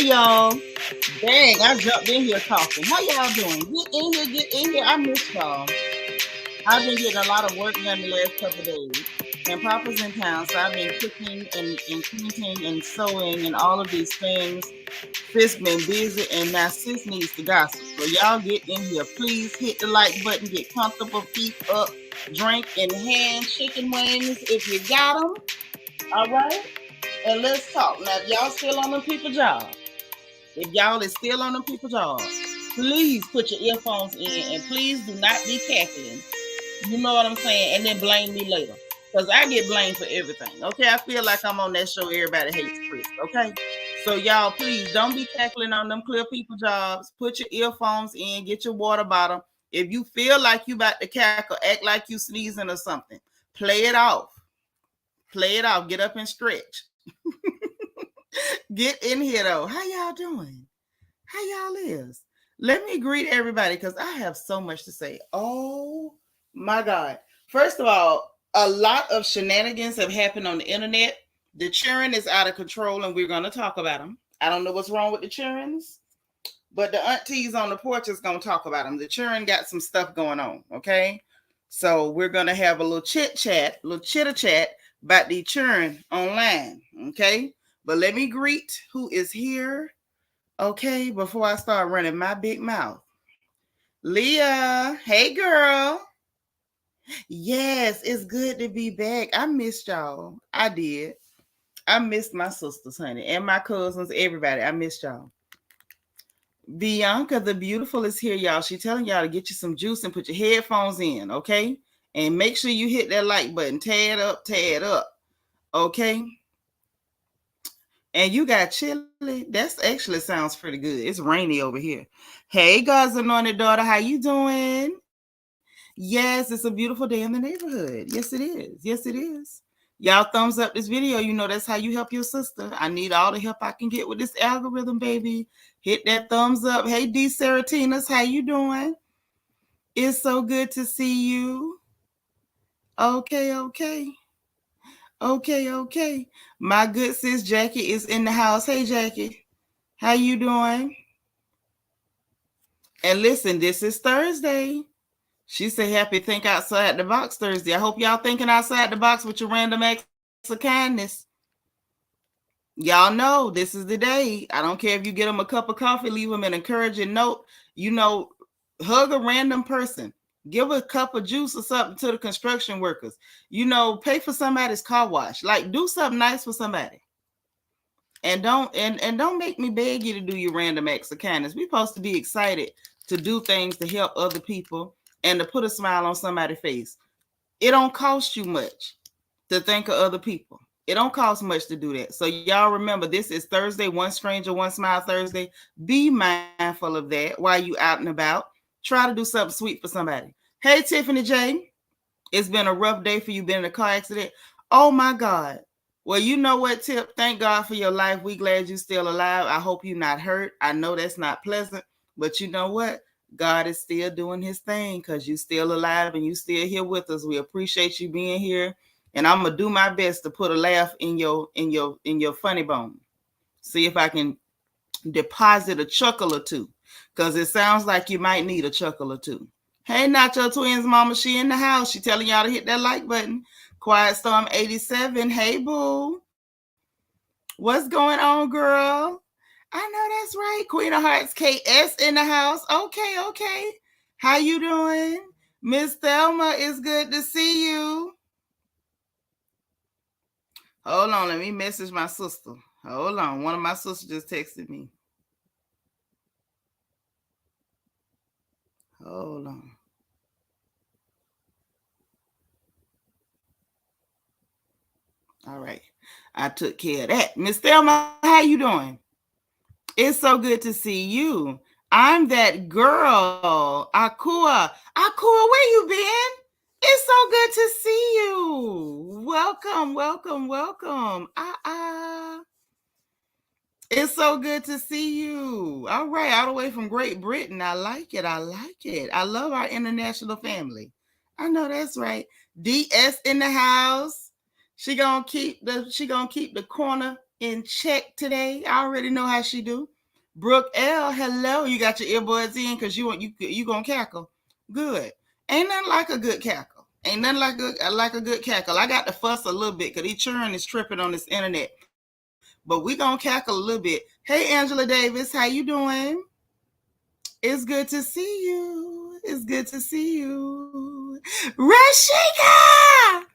Hey y'all. Dang, I jumped in here talking. How y'all doing? Get in here, get in here. I miss y'all. I've been getting a lot of work done the last couple of days. And Papa's in town, so I've been cooking and painting and sewing and all of these things. Sis been busy, and now sis needs to gossip. So y'all get in here. Please hit the like button, get comfortable, feet up, drink in hand, chicken wings if you got them. All right? And let's talk. Now, if y'all still on them people job, if y'all is still on them people job, please put your earphones in and please do not be cackling. You know what I'm saying? And then blame me later. Because I get blamed for everything. Okay. I feel like I'm on that show Everybody Hates Chris. Okay. So y'all please don't be cackling on them clear people jobs. Put your earphones in, get your water bottle. If you feel like you about to cackle, act like you sneezing or something. Play it off. Play it off. Get up and stretch. Get in here though. How y'all doing? How y'all is? Let me greet everybody because I have so much to say. Oh my God. First of all, a lot of shenanigans have happened on the internet. The children is out of control and we're going to talk about them. I don't know what's wrong with the childrens, but the aunties on the porch is going to talk about them. The children got some stuff going on, okay? So we're going to have a little chit-chat, little chitter-chat about the children online, okay? But let me greet who is here, okay, before I start running my big mouth. Leah, hey girl. Yes, it's good to be back. I missed y'all. I did. I missed my sisters, honey, and my cousins, everybody. I missed y'all. Bianca the Beautiful is here, y'all. She telling y'all to get you some juice and put your headphones in, okay? And make sure you hit that like button. Tear it up, okay? And you got chili. That's actually sounds pretty good. It's rainy over here. Hey, God's anointed daughter, how you doing? Yes, it's a beautiful day in the neighborhood. Yes, it is. Yes, it is. Y'all thumbs up this video. You know that's how you help your sister. I need all the help I can get with this algorithm, baby. Hit that thumbs up. Hey, D. Seratinas, how you doing? It's so good to see you. Okay. Okay. My good sis Jackie is in the house. Hey, Jackie. How you doing? And listen, this is Thursday. She said, happy think outside the box Thursday. I hope y'all thinking outside the box with your random acts of kindness. Y'all know this is the day. I don't care if you get them a cup of coffee, leave them an encouraging note. You know, hug a random person. Give a cup of juice or something to the construction workers. You know, pay for somebody's car wash. Like, do something nice for somebody. And don't make me beg you to do your random acts of kindness. We're supposed to be excited to do things to help other people and to put a smile on somebody's face. It don't cost you much to think of other people. It don't cost much to do that. So y'all remember, this is Thursday, One Stranger, One Smile Thursday. Be mindful of that while you out and about. Try to do something sweet for somebody. Hey, Tiffany J. It's been a rough day for you, been in a car accident. Oh my God. Well, you know what, Tip? Thank God for your life. We glad you're still alive. I hope you're not hurt. I know that's not pleasant, but you know what? God is still doing his thing because you're still alive and you still here with us. We appreciate you being here. And I'm gonna do my best to put a laugh in your funny bone. See if I can deposit a chuckle or two. Because it sounds like you might need a chuckle or two. Hey, Nacho Twins mama, she in the house. She telling y'all to hit that like button. Quiet Storm 87. Hey, boo. What's going on, girl? I know that's right. Queen of Hearts KS in the house. Okay. How you doing? Miss Thelma, it's good to see you. Hold on, let me message my sister. Hold on. One of my sisters just texted me. Hold on. All right. I took care of that. Miss Thelma, how you doing? It's so good to see you. I'm that girl, Akua. Akua, where you been? It's so good to see you. Welcome. It's so good to see you. All right, all the way from Great Britain. I like it. I love our international family. I know that's right. DS in the house. She gonna keep the corner in check today. I already know how she do. Brooke L, hello. You got your earbuds in because you gonna cackle. Good. Ain't nothing like a good cackle. Ain't nothing like a good cackle. I got to fuss a little bit because he churn is tripping on this internet. But we gonna cackle a little bit. Hey Angela Davis, how you doing? It's good to see you. It's good to see you. Rashika!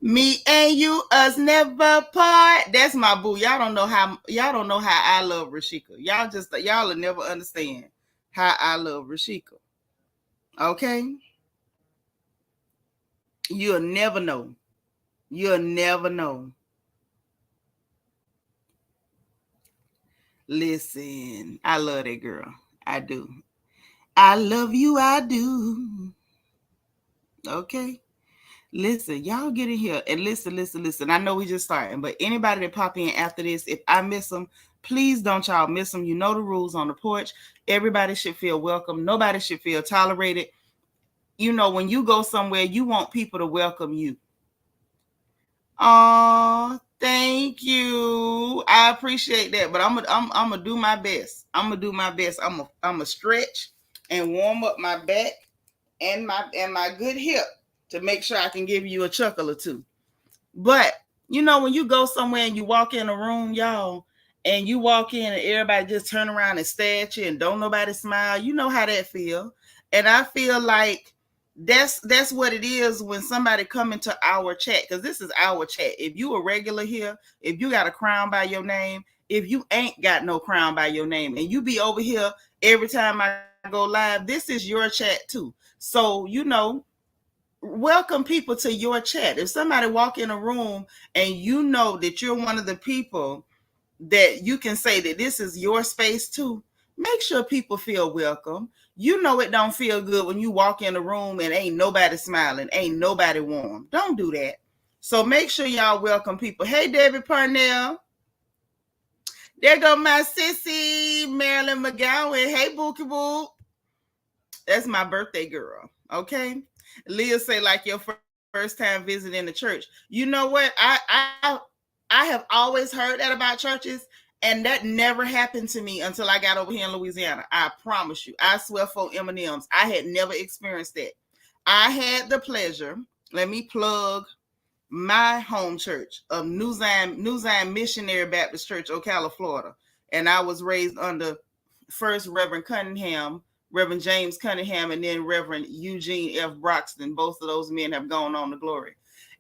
Me and you, us never part. That's my boo. Y'all don't know how I love Rashika. Y'all will never understand how I love Rashika. Okay? You'll never know. You'll never know. Listen, I love that girl. I do. I love you, I do. Okay? Listen, y'all get in here and listen. I know we just starting, but anybody that pop in after this, if I miss them, please don't y'all miss them. You know the rules on the porch. Everybody should feel welcome. Nobody should feel tolerated. You know, when you go somewhere, you want people to welcome you. Oh, thank you. I appreciate that, but I'm gonna do my best. I'm gonna stretch and warm up my back and my good hip to make sure I can give you a chuckle or two. But you know, when you go somewhere and you walk in a room, y'all, and you walk in and everybody just turn around and stare at you and don't nobody smile, you know how that feel. And I feel like that's what it is when somebody come into our chat, because this is our chat. If you a regular here, if you got a crown by your name, if you ain't got no crown by your name, and you be over here every time I go live, this is your chat too. So, you know, welcome people to your chat. If somebody walk in a room and you know that you're one of the people that you can say that this is your space too, make sure people feel welcome. You know it don't feel good when you walk in a room and ain't nobody smiling, ain't nobody warm. Don't do that. So make sure y'all welcome people. Hey, David Parnell. There go my sissy, Marilyn McGowan. Hey, Bookie Boo. That's my birthday girl. Okay. Leah say like your first time visiting the church. You know what? I have always heard that about churches, and that never happened to me until I got over here in Louisiana. I promise you. I swear for M&Ms. I had never experienced that. I had the pleasure, let me plug my home church of New Zion Missionary Baptist Church, Ocala, Florida. And I was raised under first Reverend Cunningham, Reverend James Cunningham, and then Reverend Eugene F. Broxton. Both of those men have gone on to glory.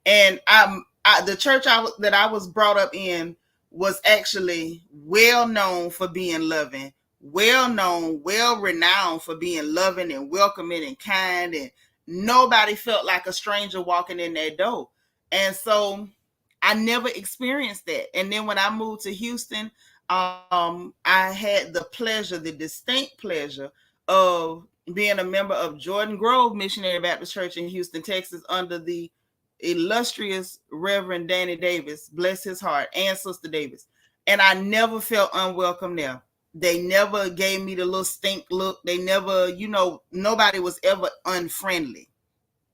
And the church that I was brought up in was actually well known for being loving, well known, well renowned for being loving and welcoming and kind, and nobody felt like a stranger walking in that door. And so I never experienced that. And then when I moved to Houston, I had the pleasure, the distinct pleasure of being a member of Jordan Grove Missionary Baptist Church in Houston, Texas, under the illustrious Reverend Danny Davis, bless his heart, and Sister Davis. And I never felt unwelcome there. They never gave me the little stink look. They never, you know, nobody was ever unfriendly.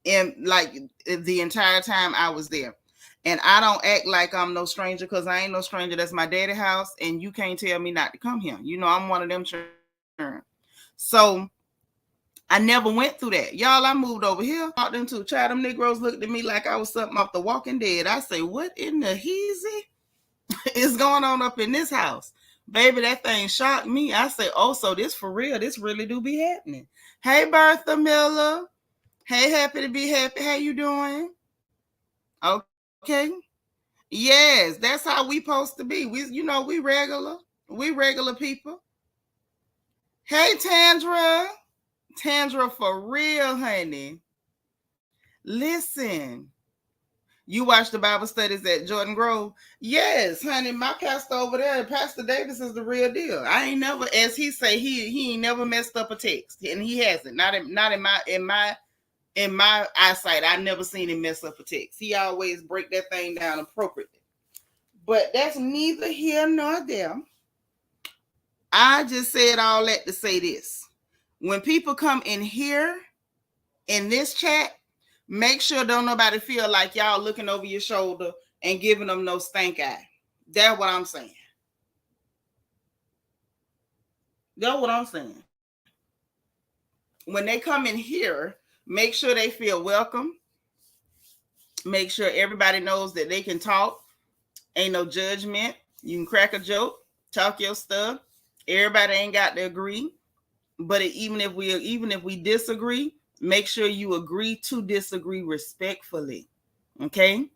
And like the entire time I was there. And I don't act like I'm no stranger, because I ain't no stranger. That's my daddy's house, and you can't tell me not to come here. You know, I'm one of them children. So I never went through that. Y'all, I moved over here, walked into child. Them Negroes looked at me like I was something off The Walking Dead. I say, what in the heezy is going on up in this house? Baby, that thing shocked me. I say, oh, so this for real. This really do be happening. Hey, Bertha Miller. Hey, happy to be happy. How you doing? Okay. Yes, that's how we supposed to be. We regular. We regular people. Hey, Tandra. Tandra, for real, honey. Listen. You watch the Bible studies at Jordan Grove? Yes, honey. My pastor over there, Pastor Davis, is the real deal. I ain't never, as he say, he ain't never messed up a text, and he hasn't. Not in my eyesight. I never seen him mess up a text. He always break that thing down appropriately. But that's neither here nor there. I just said all that to say this. When people come in here in this chat, make sure don't nobody feel like y'all looking over your shoulder and giving them no stank eye. That's what I'm saying. That's what I'm saying. When they come in here, make sure they feel welcome. Make sure everybody knows that they can talk. Ain't no judgment. You can crack a joke, talk your stuff. Everybody ain't got to agree. But even if we disagree, make sure you agree to disagree respectfully. Okay?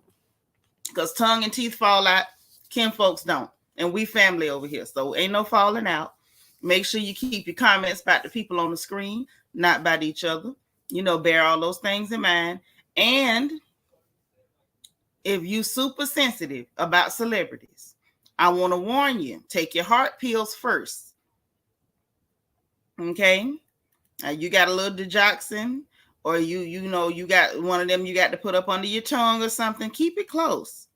Because tongue and teeth fall out, kin folks don't. And we family over here. So ain't no falling out. Make sure you keep your comments about the people on the screen, not about each other. Bear all those things in mind. And if you super sensitive about celebrities, I want to warn you, take your heart pills first. Okay? You got a little digoxin, or you got one of them you got to put up under your tongue or something. Keep it close.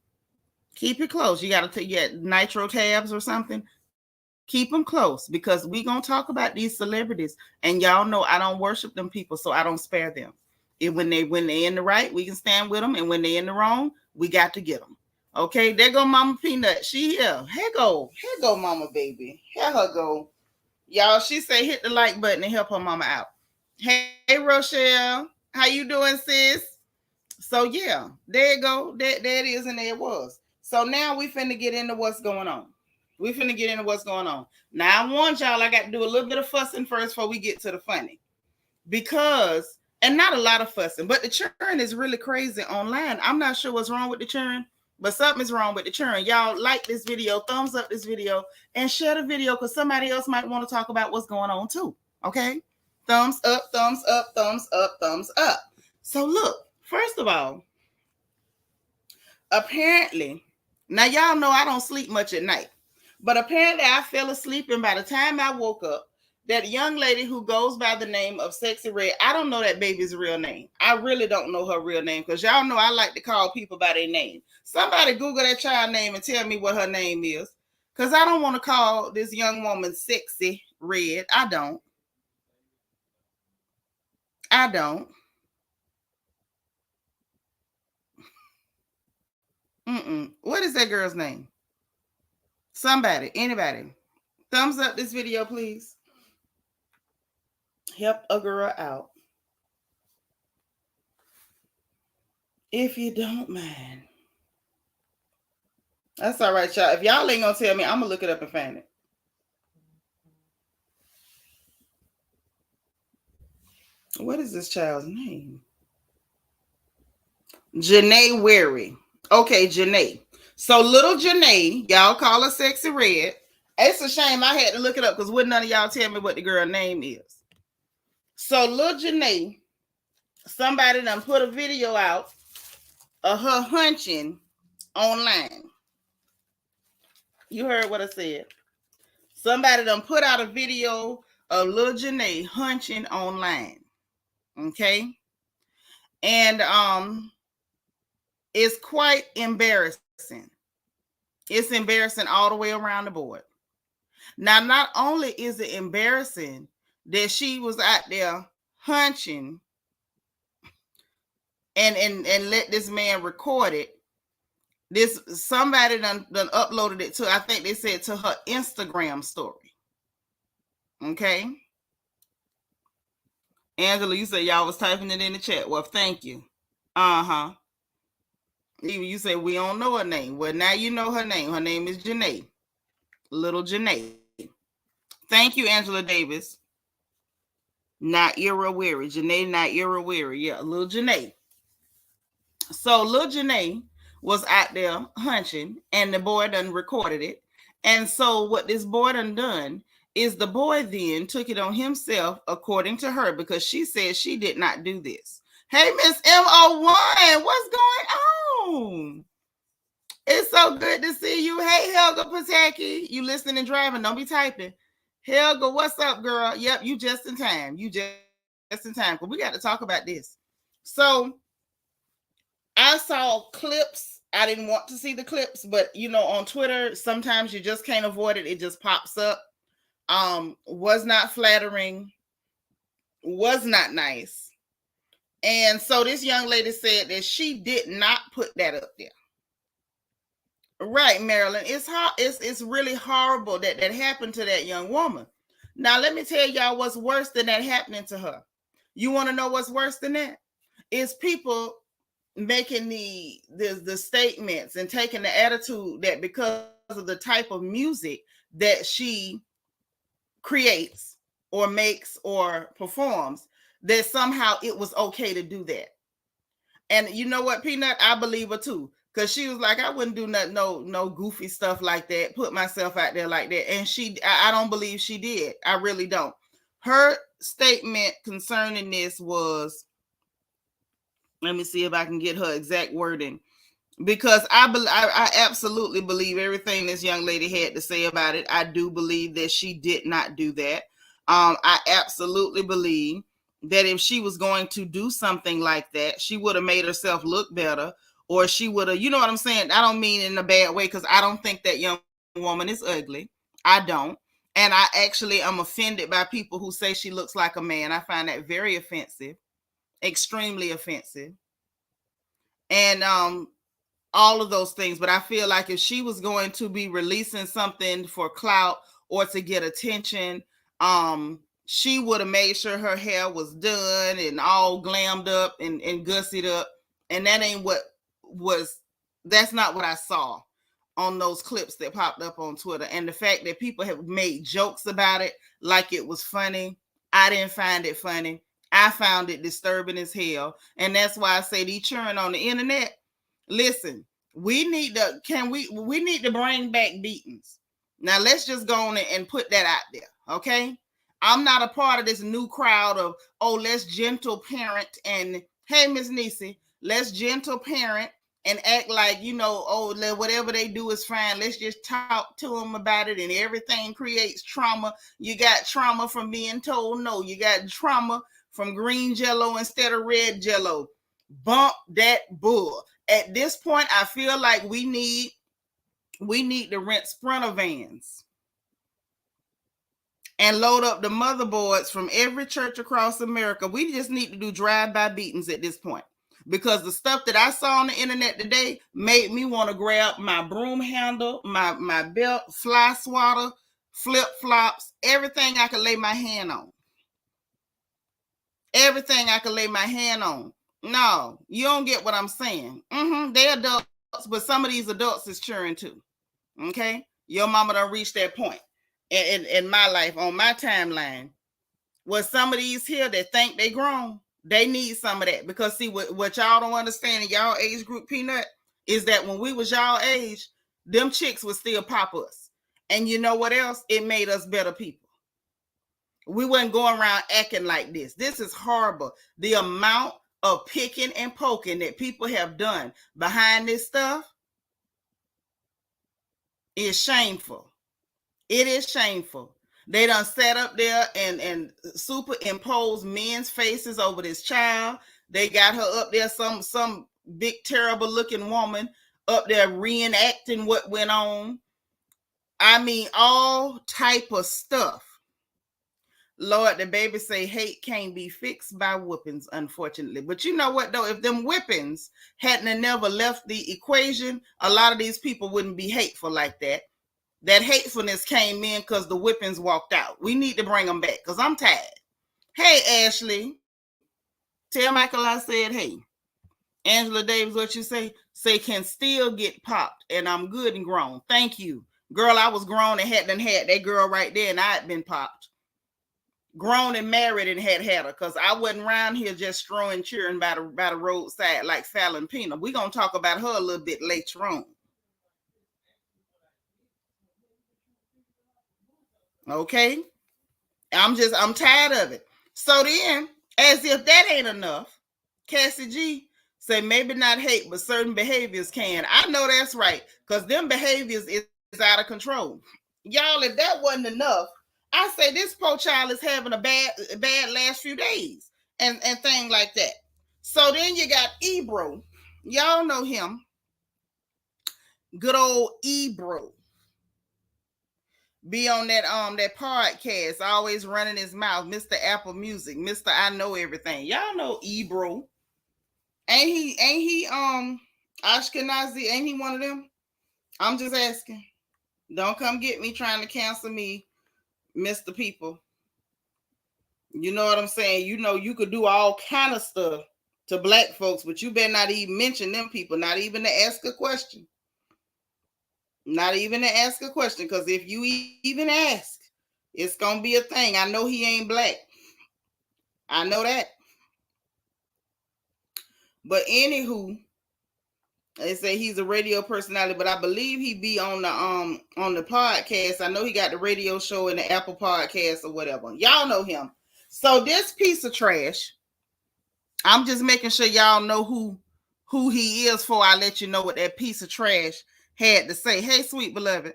Keep it close. You got to take your nitro tabs or something. Keep them close, because we gonna talk about these celebrities, and y'all know I don't worship them people, so I don't spare them. And when they in the right, we can stand with them, and when they in the wrong, we got to get them. Okay, there go Mama Peanut. She here. Here go Mama baby. Here her go. Y'all, she say hit the like button and help her mama out. Hey Rochelle, how you doing, sis? So yeah, there you go. There it is, and there it was. So now we finna get into what's going on. Now I warned y'all I got to do a little bit of fussing first before we get to the funny. Because, and not a lot of fussing, but the churn is really crazy online. I'm not sure what's wrong with the churn, but something's wrong with the churn. Y'all like this video, thumbs up this video, and share the video, because somebody else might want to talk about what's going on too. Okay? Thumbs up, thumbs up, thumbs up, thumbs up. So look, first of all, apparently, now y'all know I don't sleep much at night, but apparently I fell asleep, and by the time I woke up, that young lady who goes by the name of Sexyy Red, I don't know that baby's real name. I really don't know her real name, because y'all know I like to call people by their name. Somebody Google that child name and tell me what her name is, because I don't want to call this young woman Sexyy Red. I don't. What is that girl's name? Somebody, anybody. Thumbs up this video, please. Help a girl out. If you don't mind. That's all right, y'all. If y'all ain't gonna tell me, I'm gonna look it up and find it. What is this child's name? Janae Wary. Okay, Janae. So little Janae, y'all call her Sexyy Red. It's a shame I had to look it up, because wouldn't none of y'all tell me what the girl name is. So little Janae, somebody done put a video out of her hunching online. You heard what I said. Somebody done put out a video of little Janae hunching online. Okay. And it's quite embarrassing. It's embarrassing all the way around the board. Now, not only is it embarrassing that she was out there hunching and let this man record it. Somebody done uploaded it to, I think they said, to her Instagram story. Okay. Angela, you said y'all was typing it in the chat. Well, thank you. Uh-huh. Even you say we don't know her name. Well, now you know her name. Her name is Janae. Little Janae. Thank you, Angela Davis. Not Ira Weary. Janae, not Ira Weary. Yeah, little Janae. So little Janae was out there hunching, and the boy done recorded it. And so what this boy done is the boy then took it on himself, according to her, because she said she did not do this. Hey, Miss M01, what's going on? It's so good to see you. Hey, Helga Pataki, you listening and driving? Don't be typing. Helga, what's up, girl? Yep, you just in time. You just in time. But we got to talk about this. So I saw clips. I didn't want to see the clips, but on Twitter, sometimes you just can't avoid it. It just pops up. Was not flattering, was not nice. And so this young lady said that she did not put that up there. Right, Marilyn. It's hard. It's really horrible that happened to that young woman. Now, let me tell y'all what's worse than that happening to her. You want to know what's worse than that? It's people making the statements and taking the attitude that because of the type of music that she creates or makes or performs, that somehow it was okay to do that. And you know what, Peanut? I believe her too. Cause she was like, I wouldn't do nothing, no goofy stuff like that, put myself out there like that. And I don't believe she did. I really don't. Her statement concerning this was, let me see if I can get her exact wording, because I absolutely believe everything this young lady had to say about it. I do believe that she did not do that. I absolutely believe that if she was going to do something like that, she would have made herself look better, or she would have, you know what I'm saying? I don't mean in a bad way, because I don't think that young woman is ugly. I don't. And I actually am offended by people who say she looks like a man. I find that very offensive, extremely offensive. And all of those things. But I feel like if she was going to be releasing something for clout or to get attention, she would have made sure her hair was done and all glammed up and gussied up. And that ain't that's not what I saw on those clips that popped up on Twitter. And the fact that people have made jokes about it like it was funny, I didn't find it funny. I found it disturbing as hell. And that's why I say these churn on the internet. Listen, we need to bring back beatings. Now let's just go on and put that out there, okay? I'm not a part of this new crowd of, oh, let's gentle parent and, hey, Miss Niecy, let's gentle parent and act like, oh, whatever they do is fine. Let's just talk to them about it, and everything creates trauma. You got trauma from being told no. You got trauma from green jello instead of red jello. Bump that bull. At this point, I feel like we need to rent Sprinter vans and load up the motherboards from every church across America. We just need to do drive-by beatings at this point, because the stuff that I saw on the internet today made me want to grab my broom handle, my belt, fly swatter, flip-flops, everything I could lay my hand on. Everything I could lay my hand on. No, you don't get what I'm saying. They're adults, but some of these adults is churning too. Okay? Your mama done reached that point in my life, on my timeline, where some of these here that think they grown, they need some of that. Because see, what y'all don't understand in y'all age group, Peanut, is that when we was y'all age, them chicks would still pop us. And you know what else? It made us better people. We wasn't going around acting like this. This is horrible. The amount of picking and poking that people have done behind this stuff is shameful. It is shameful. They done sat up there and superimpose men's faces over this child. They got her up there, some big terrible looking woman up there reenacting what went on. I mean, all type of stuff. Lord, the baby say hate can't be fixed by whippings, unfortunately. But you know what, though? If them whippings hadn't never left the equation, a lot of these people wouldn't be hateful like that. That hatefulness came in because the whippings walked out. We need to bring them back, because I'm tired. Hey, Ashley. Tell Michael I said hey. Angela Davis, what you say? Say can still get popped, and I'm good and grown. Thank you. Girl, I was grown and hadn't had that girl right there, and I had been popped. Grown and married and had her, because I wasn't around here just strolling, cheering by the roadside like Falynn Pina. We're going to talk about her a little bit later on. Okay? I'm tired of it. So then, as if that ain't enough, Cassie G say maybe not hate, but certain behaviors can. I know that's right, because them behaviors is out of control. Y'all, if that wasn't enough, I say this poor child is having a bad last few days and things like that. So then you got Ebro. Y'all know him. Good old Ebro. Be on that podcast, always running his mouth, Mr. Apple Music, Mr. I Know Everything. Y'all know Ebro. Ain't he Ashkenazi? Ain't he one of them? I'm just asking. Don't come get me trying to cancel me, Mr. People. You know what I'm saying? You know, you could do all kind of stuff to black folks, but you better not even mention them people, not even to ask a question. Not even to ask a question, because if you even ask, it's going to be a thing. I know he ain't black. I know that. But anywho, they say he's a radio personality, but I believe he be on the podcast. I know he got the radio show in the Apple Podcast or whatever. Y'all know him. So this piece of trash, I'm just making sure y'all know who he is before I let you know what that piece of trash had to say. Hey, sweet beloved.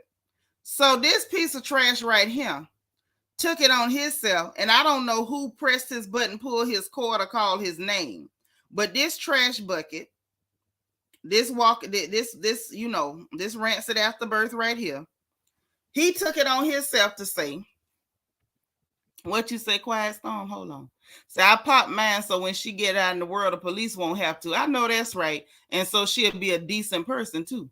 So this piece of trash right here took it on himself, and I don't know who pressed his button, pulled his cord, or called his name. But this trash bucket, this rancid after birth right here, he took it on himself to say, what you say, Quiet Storm? Hold on. So I pop mine so when she get out in the world, the police won't have to. I know that's right. And so she'll be a decent person too.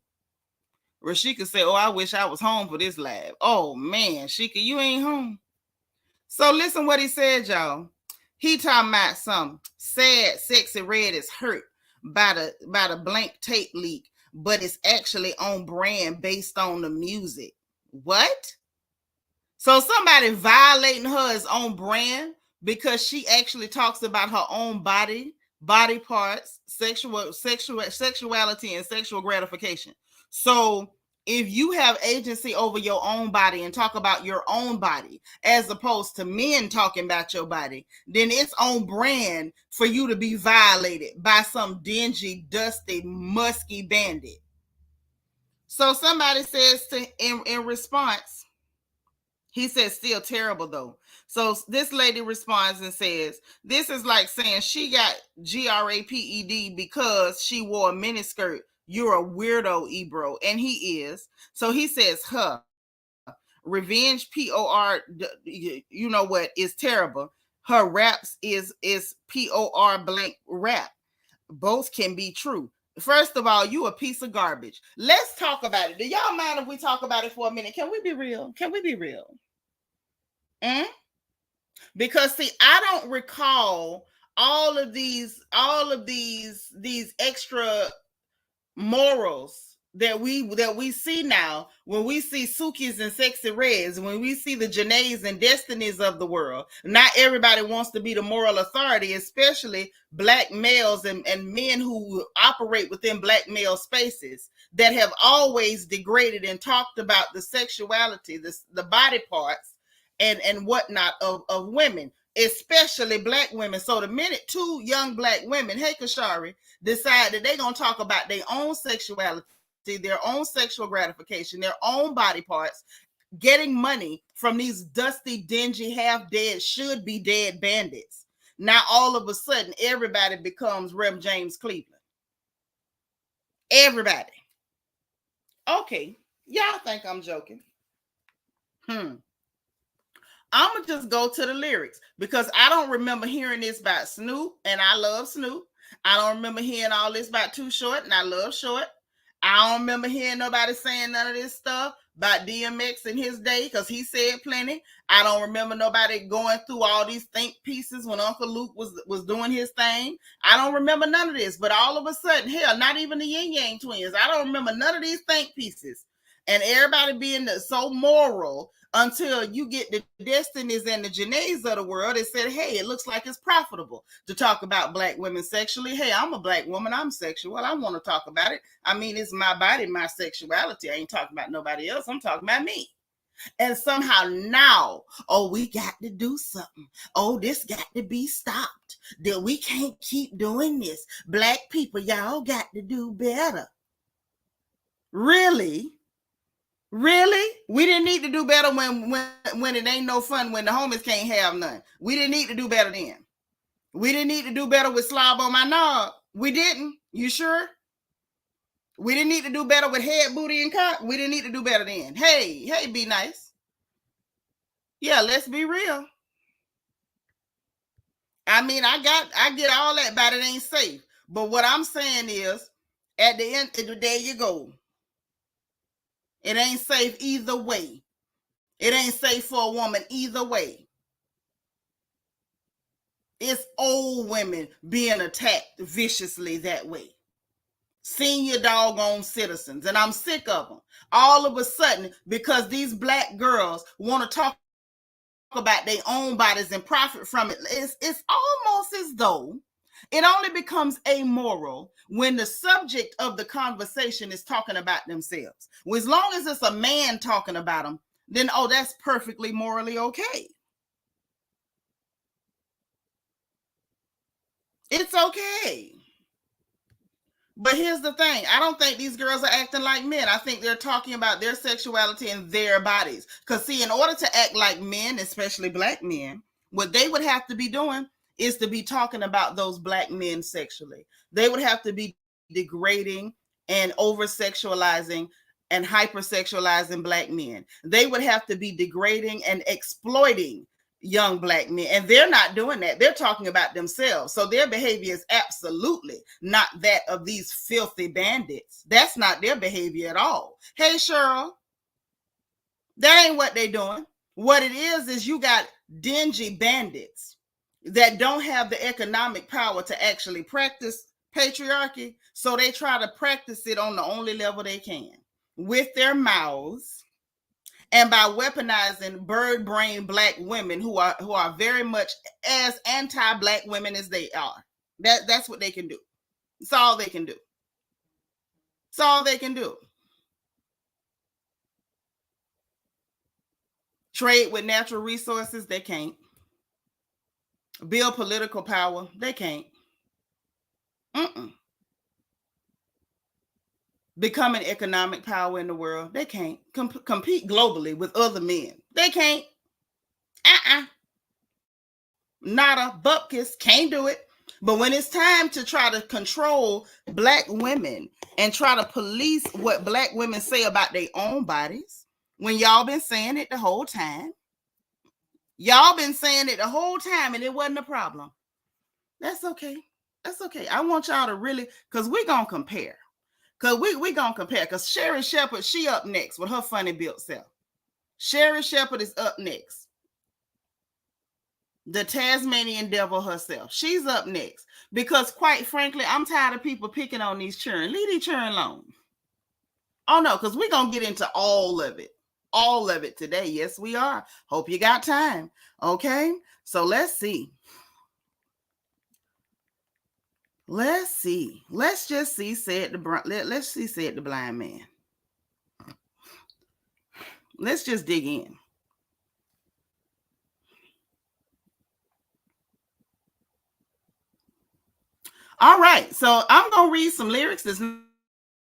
Where she could say, oh, I wish I was home for this live. Oh man, Sheikah, you ain't home. So listen what he said, y'all. He talking about some sad Sexyy Red is hurt by the blank tape leak, but it's actually on brand based on the music. What? So somebody violating her is on brand because she actually talks about her own body parts, sexuality, and sexual gratification. So if you have agency over your own body and talk about your own body as opposed to men talking about your body, then it's on brand for you to be violated by some dingy, dusty, musky bandit. So somebody says in response, he says, still terrible though. So this lady responds and says, this is like saying she got GRAPED because she wore a miniskirt. You're a weirdo, Ebro. And he is. So he says, revenge, POR, you know what, is terrible. Her raps is POR blank rap. Both can be true. First of all, you a piece of garbage. Let's talk about it. Do y'all mind if we talk about it for a minute? Can we be real? Can we be real? Because see, I don't recall all of these extra morals that we see now when we see Suki's and Sexyy Reds, when we see the Janaes and Destinies of the world. Not everybody wants to be the moral authority, especially black males and men who operate within black male spaces that have always degraded and talked about the sexuality, the body parts and whatnot of women, especially black women. So the minute two young black women, hey Kashari, decide that they're going to talk about their own sexuality, their own sexual gratification, their own body parts, getting money from these dusty, dingy, half-dead, should-be dead bandits. Now, all of a sudden, everybody becomes Rem James Cleveland. Everybody. Okay. Y'all think I'm joking. I'm going to just go to the lyrics because I don't remember hearing this about Snoop, and I love Snoop. I don't remember hearing all this about Too Short, and I love Short. I don't remember hearing nobody saying none of this stuff about DMX in his day because he said plenty. I don't remember nobody going through all these think pieces when Uncle Luke was doing his thing. I don't remember none of this, but all of a sudden, hell, not even the Yin Yang Twins. I don't remember none of these think pieces. And everybody being so moral until you get the Destinies and the Janaes of the world that said, hey, it looks like it's profitable to talk about black women sexually. Hey, I'm a black woman. I'm sexual. I want to talk about it. I mean, it's my body, my sexuality. I ain't talking about nobody else. I'm talking about me. And somehow now, oh, we got to do something. Oh, this got to be stopped. That we can't keep doing this. Black people, y'all got to do better. Really? Really? We didn't need to do better when it ain't no fun, when the homies can't have none. We didn't need to do better then. We didn't need to do better with slob on my knob. We didn't. You sure? We didn't need to do better with head, booty, and cock. We didn't need to do better then. Hey, be nice. Yeah, let's be real. I mean, I get all that, but it ain't safe. But what I'm saying is, at the end, there you go. It ain't safe either way. It ain't safe for a woman either way. It's old women being attacked viciously that way. Senior doggone citizens, and I'm sick of them. All of a sudden, because these black girls want to talk about their own bodies and profit from it, it's almost as though it only becomes amoral when the subject of the conversation is talking about themselves. Well, as long as it's a man talking about them, then, oh, that's perfectly morally okay. It's okay. But here's the thing. I don't think these girls are acting like men. I think they're talking about their sexuality and their bodies. Because, see, in order to act like men, especially black men, what they would have to be doing is to be talking about those black men sexually. They would have to be degrading and over-sexualizing and hypersexualizing black men. They would have to be degrading and exploiting young black men, and they're not doing that. They're talking about themselves. So their behavior is absolutely not that of these filthy bandits. That's not their behavior at all. Hey, Cheryl, that ain't what they're doing. What it is you got dingy bandits that don't have the economic power to actually practice patriarchy, so they try to practice it on the only level they can, with their mouths, and by weaponizing bird brain black women who are very much as anti-black women as they are. That's what they can do. It's all they can do. It's all they can do. Trade with natural resources, they can't. Build political power, they can't. Become an economic power in the world, they can't. Compete globally with other men, they can't. Nada, bupkis, can't do it. But when it's time to try to control black women and try to police what black women say about their own bodies, when y'all been saying it the whole time, and it wasn't a problem. That's okay. That's okay. I want y'all to really, because we're going to compare. Because we going to compare. Because Sherry Shepherd, she up next with her funny built self. Sherry Shepherd is up next. The Tasmanian devil herself. She's up next. Because quite frankly, I'm tired of people picking on these children. Leave these children alone. Oh no, because we're going to get into all of it. All of it today. Yes, we are. Hope you got time. Okay? So let's see. Let's see. Let's just see, said the blind man. Let's just dig in. All right. So I'm going to read some lyrics. This is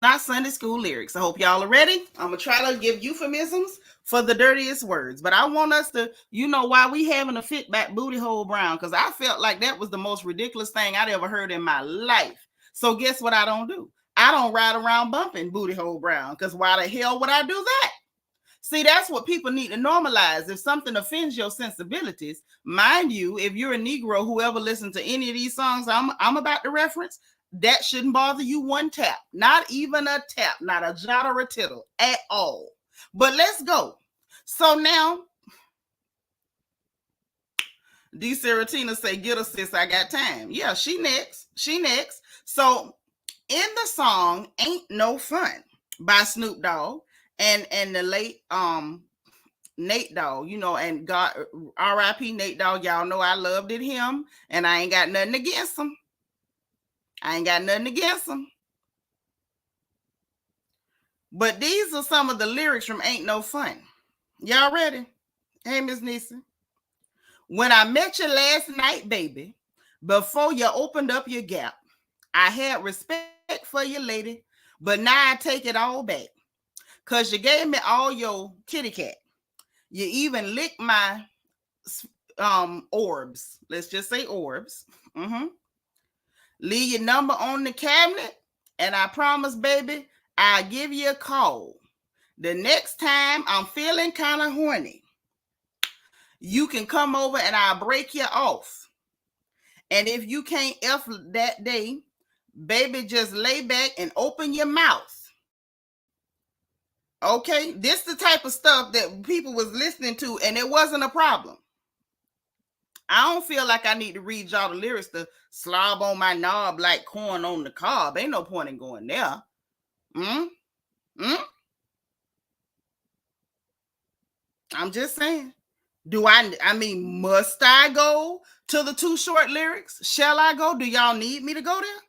not Sunday school lyrics. I hope y'all are ready. I'm going to try to give euphemisms for the dirtiest words. But I want us to, why we having a fit back booty hole brown, because I felt like that was the most ridiculous thing I'd ever heard in my life. So guess what I don't do? I don't ride around bumping booty hole brown, because why the hell would I do that? See, that's what people need to normalize. If something offends your sensibilities, mind you, if you're a Negro, whoever listens to any of these songs I'm about to reference, that shouldn't bother you one tap. Not even a tap, not a jot or a tittle at all. But let's go. So now, D. Seratina say, get her, sis, I got time. Yeah, she next. So in the song Ain't No Fun by Snoop Dogg and the late Nate Dogg, and God, R.I.P. Nate Dogg, y'all know I loved him, and I ain't got nothing against him. But these are some of the lyrics from Ain't No Fun. Y'all ready? Hey, Miss Nisa. When I met you last night, baby, before you opened up your gap, I had respect for you, lady, but now I take it all back. Because you gave me all your kitty cat. You even licked my orbs. Let's just say orbs. Leave your number on the cabinet, and I promise, baby, I'll give you a call. The next time I'm feeling kind of horny, you can come over and I'll break you off. And if you can't F that day, baby, just lay back and open your mouth. Okay, this the type of stuff that people was listening to, and it wasn't a problem. I don't feel like I need to read y'all the lyrics to slob on my knob like corn on the cob. Ain't no point in going there. I'm just saying. I mean, must I go to the Too Short lyrics? Shall I go? Do y'all need me to go there?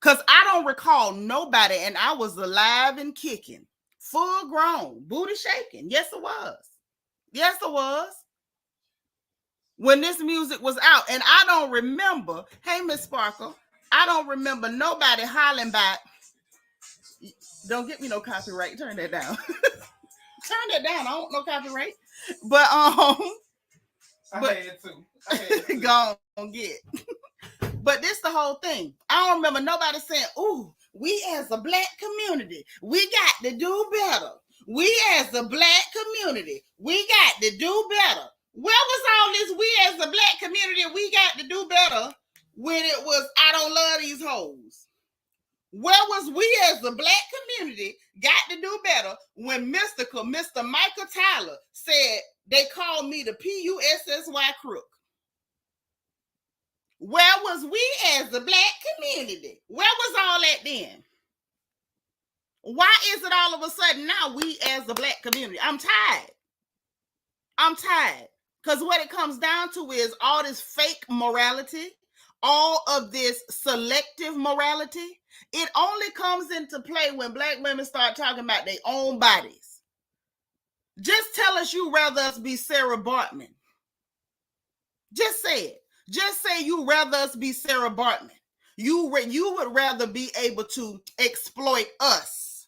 Because I don't recall nobody, and I was alive and kicking, full grown, booty shaking. Yes, it was. Yes, it was. When this music was out, and I don't remember, hey, Miss Sparkle, I don't remember nobody hollering back. Don't get me no copyright. Turn that down. Turn that down. I don't know copyright. But I had to. Go on, get. But this the whole thing. I don't remember nobody saying, ooh, we as a black community, we got to do better. We as a black community, we got to do better. Where was all this we as a black community, we got to do better when it was, I don't love these hoes? Where was we as a black community got to do better when Mr. Michael Tyler said they called me the PUSSY crook? Where was we as a black community? Where was all that then? Why is it all of a sudden now we as a black community? I'm tired. Because what it comes down to is all this fake morality, all of this selective morality. It only comes into play when black women start talking about their own bodies. Just tell us you rather us be Sarah Bartman. Just say it. Just say you rather us be Sarah Bartman. You would rather be able to exploit us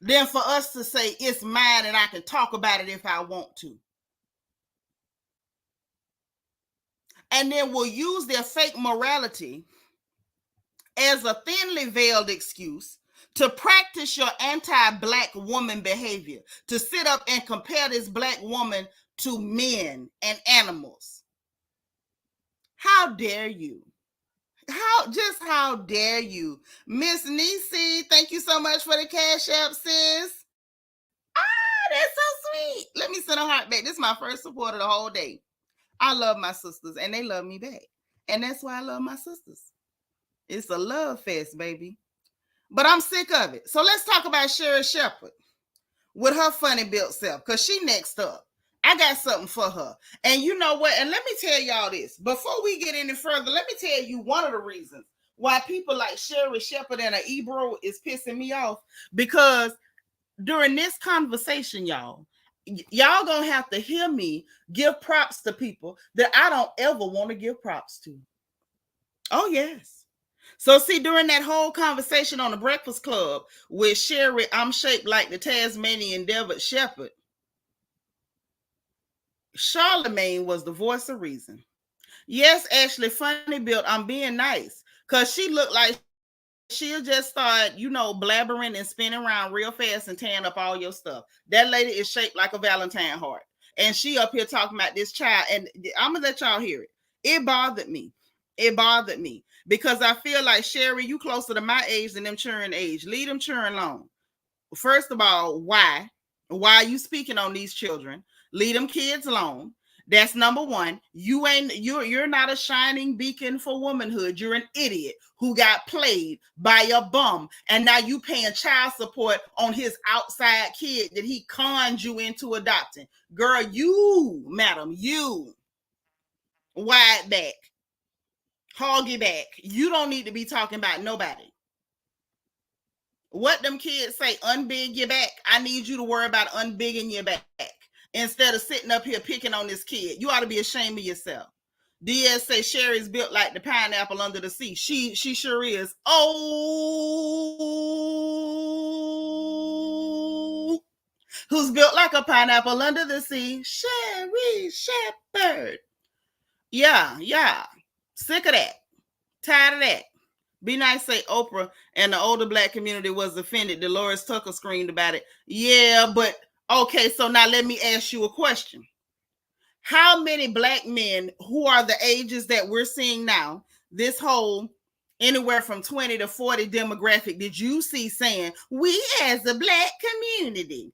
than for us to say it's mine and I can talk about it if I want to. And then we'll use their fake morality as a thinly veiled excuse to practice your anti-black woman behavior, to sit up and compare this black woman to men and animals. How dare you? How dare you? Miss Niecy, thank you so much for the Cash App, sis. That's so sweet. Let me send a heart back. This is my first support of the whole day. I love my sisters, and they love me back. And that's why I love my sisters. It's a love fest, baby. But I'm sick of it. So let's talk about Sherri Shepherd with her funny built self, because she next up. I got something for her. And you know what? And let me tell y'all this. Before we get any further, let me tell you one of the reasons why people like Sherri Shepherd and Ebro is pissing me off. Because during this conversation, y'all gonna have to hear me give props to people that I don't ever want to give props to. Oh, yes. So see, during that whole conversation on the Breakfast Club with Sherri, I'm shaped like the Tasmanian Devil Shepherd, Charlemagne was the voice of reason. Yes, Ashley, funny built, I'm being nice, because she looked like she'll just start, blabbering and spinning around real fast and tearing up all your stuff. That lady is shaped like a Valentine heart. And she up here talking about this child, and I'm going to let y'all hear it. It bothered me. Because I feel like, Sherri, you closer to my age than them children age. Leave them children alone. First of all, why? Why are you speaking on these children? Leave them kids alone. That's number one. You're not a shining beacon for womanhood. You're an idiot who got played by a bum, and now you paying child support on his outside kid that he conned you into adopting. Girl, madam, wide back, hoggy back. You don't need to be talking about nobody. What them kids say, unbig your back. I need you to worry about unbigging your back instead of sitting up here picking on this kid. You ought to be ashamed of yourself. Diaz say Sherri's built like the pineapple under the sea. She sure is. Oh, who's built like a pineapple under the sea? Sherri Shepherd. Yeah. Sick of that. Tired of that. Be nice, say Oprah and the older black community was offended. Dolores Tucker screamed about it. Yeah, but okay, so now let me ask you a question. How many black men who are the ages that we're seeing now, this whole anywhere from 20 to 40 demographic did you see saying, we as a Black community?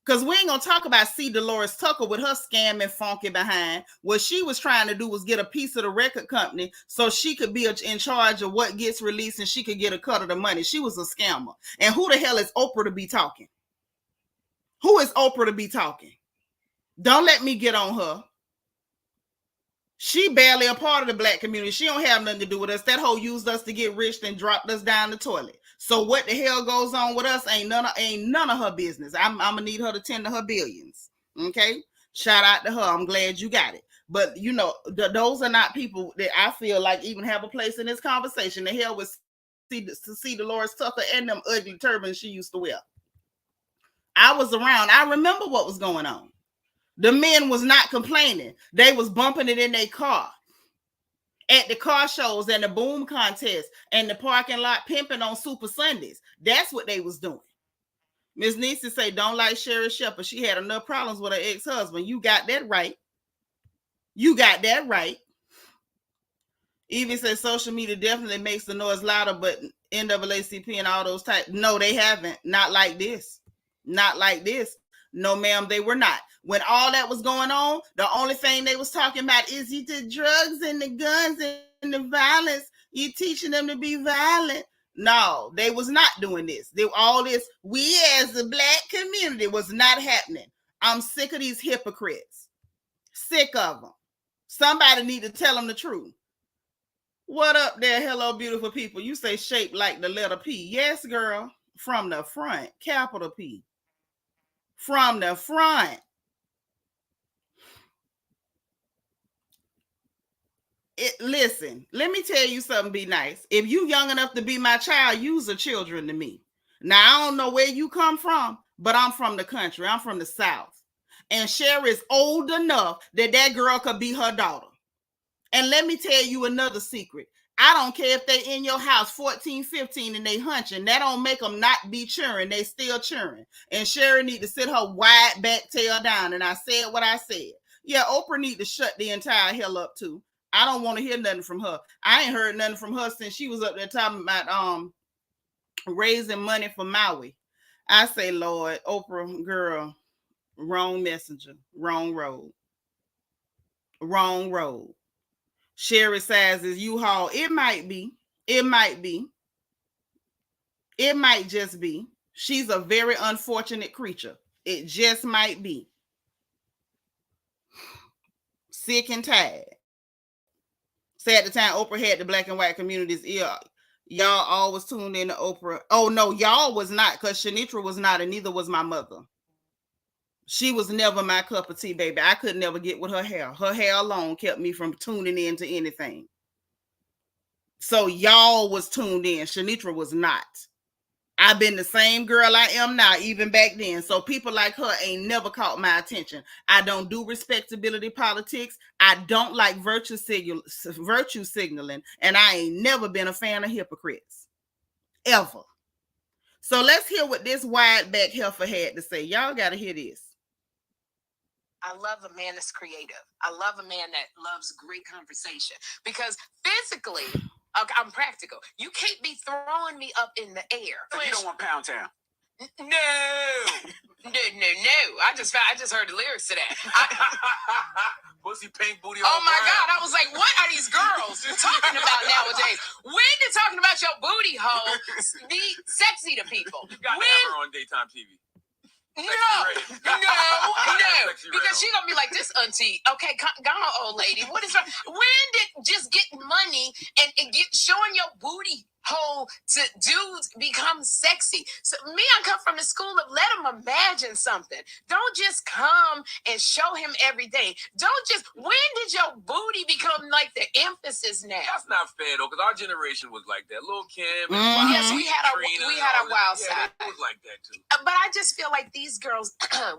Because we ain't going to talk about C. Dolores Tucker with her scamming funky behind. What she was trying to do was get a piece of the record company so she could be in charge of what gets released and she could get a cut of the money. She was a scammer. And who the hell is Oprah to be talking? Who is Oprah to be talking? Don't let me get on her. She barely a part of the Black community. She don't have nothing to do with us. That hoe used us to get rich and dropped us down the toilet. So what the hell goes on with us ain't none of her business. I'm gonna need her to tend to her billions. Okay, shout out to her. I'm glad you got it. But you know, those are not people that I feel like even have a place in this conversation. The hell with C. Dolores Tucker and them ugly turbans she used to wear. I was around. I remember what was going on. The men was not complaining. They was bumping it in their car at the car shows and the boom contest and the parking lot pimping on Super Sundays. That's what they was doing. Miss Niecy say, don't like Sherry Shepherd. She had enough problems with her ex-husband. You got that right. You got that right. Evie says social media definitely makes the noise louder, but NAACP and all those types. No, they haven't. Not like this. Not like this. No, ma'am, they were not. When all that was going on, the only thing they was talking about is the drugs and the guns and the violence. You teaching them to be violent. No, they was not doing this. All this, we as a Black community was not happening. I'm sick of these hypocrites. Sick of them. Somebody need to tell them the truth. What up there? Hello, beautiful people. You say shaped like the letter P. Yes, girl. From the front, capital P. From the front. Listen, let me tell you something, be nice. If you young enough to be my child, you's a children to me. Now, I don't know where you come from, but I'm from the country. I'm from the South. And Sherry is old enough that girl could be her daughter. And let me tell you another secret. I don't care if they in your house 14, 15 and they hunching. That don't make them not be cheering. They still cheering. And Sherry need to sit her wide back tail down. And I said what I said. Yeah, Oprah need to shut the entire hell up too. I don't want to hear nothing from her. I ain't heard nothing from her since she was up there talking about raising money for Maui. I say, Lord, Oprah, girl, wrong messenger, wrong road. Wrong road. Sherry says is U-Haul. It might be. It might be. It might just be. She's a very unfortunate creature. It just might be. Sick and tired. Say at the time Oprah had the Black and white communities ear. Y'all always tuned in to Oprah. Oh, no, y'all was not, because Shanitra was not, and neither was my mother. She was never my cup of tea, baby. I could never get with her hair. Her hair alone kept me from tuning in to anything. So y'all was tuned in. Shanitra was not. I've been the same girl I am now, even back then. So people like her ain't never caught my attention. I don't do respectability politics. I don't like virtue signaling. And I ain't never been a fan of hypocrites. Ever. So let's hear what this wide back heifer had to say. Y'all got to hear this. I love a man that's creative. I love a man that loves great conversation. Because physically, okay, I'm practical. You can't be throwing me up in the air. So you don't want Pound Town? No. I just heard the lyrics to that. Pussy pink booty. Oh my God! I was like, what are these girls talking about nowadays? When did talking about your booty hole be sexy to people? You got to have her on daytime TV. No, because she gonna be like this, auntie. Okay, go on, old lady. What is wrong? When did just getting money and showing your booty hole to dudes become sexy? So me, I come from the school of let him imagine something. Don't just come and show him everything. Don't just. When did your booty become like the emphasis now? That's not fair though, because our generation was like that. Lil' Kim. Yes, we had our wild side. It was like that too. But I just feel like these girls,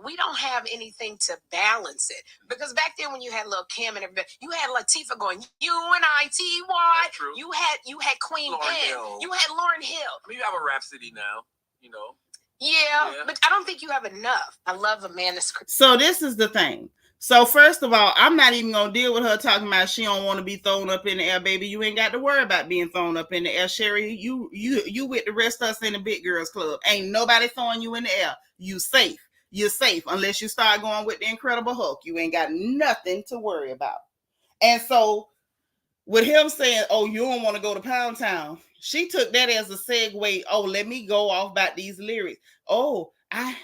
we don't have anything to balance it. Because back then when you had Lil' Kim and everybody, you had Latifah going, U-N-I-T-Y. You had Queen Pen. You had Lauryn Hill. I mean, you have a Rhapsody now, you know. Yeah, but I don't think you have enough. I love a man that's... So this is the thing. So first of all, I'm not even gonna deal with her talking about she don't want to be thrown up in the air, baby. You ain't got to worry about being thrown up in the air, Sherry. You with the rest of us in the big girls club. Ain't nobody throwing you in the air. You safe. You're safe unless you start going with the Incredible Hulk. You ain't got nothing to worry about. And so with him saying, "Oh, you don't want to go to Pound Town," she took that as a segue. Oh, let me go off about these lyrics. Oh,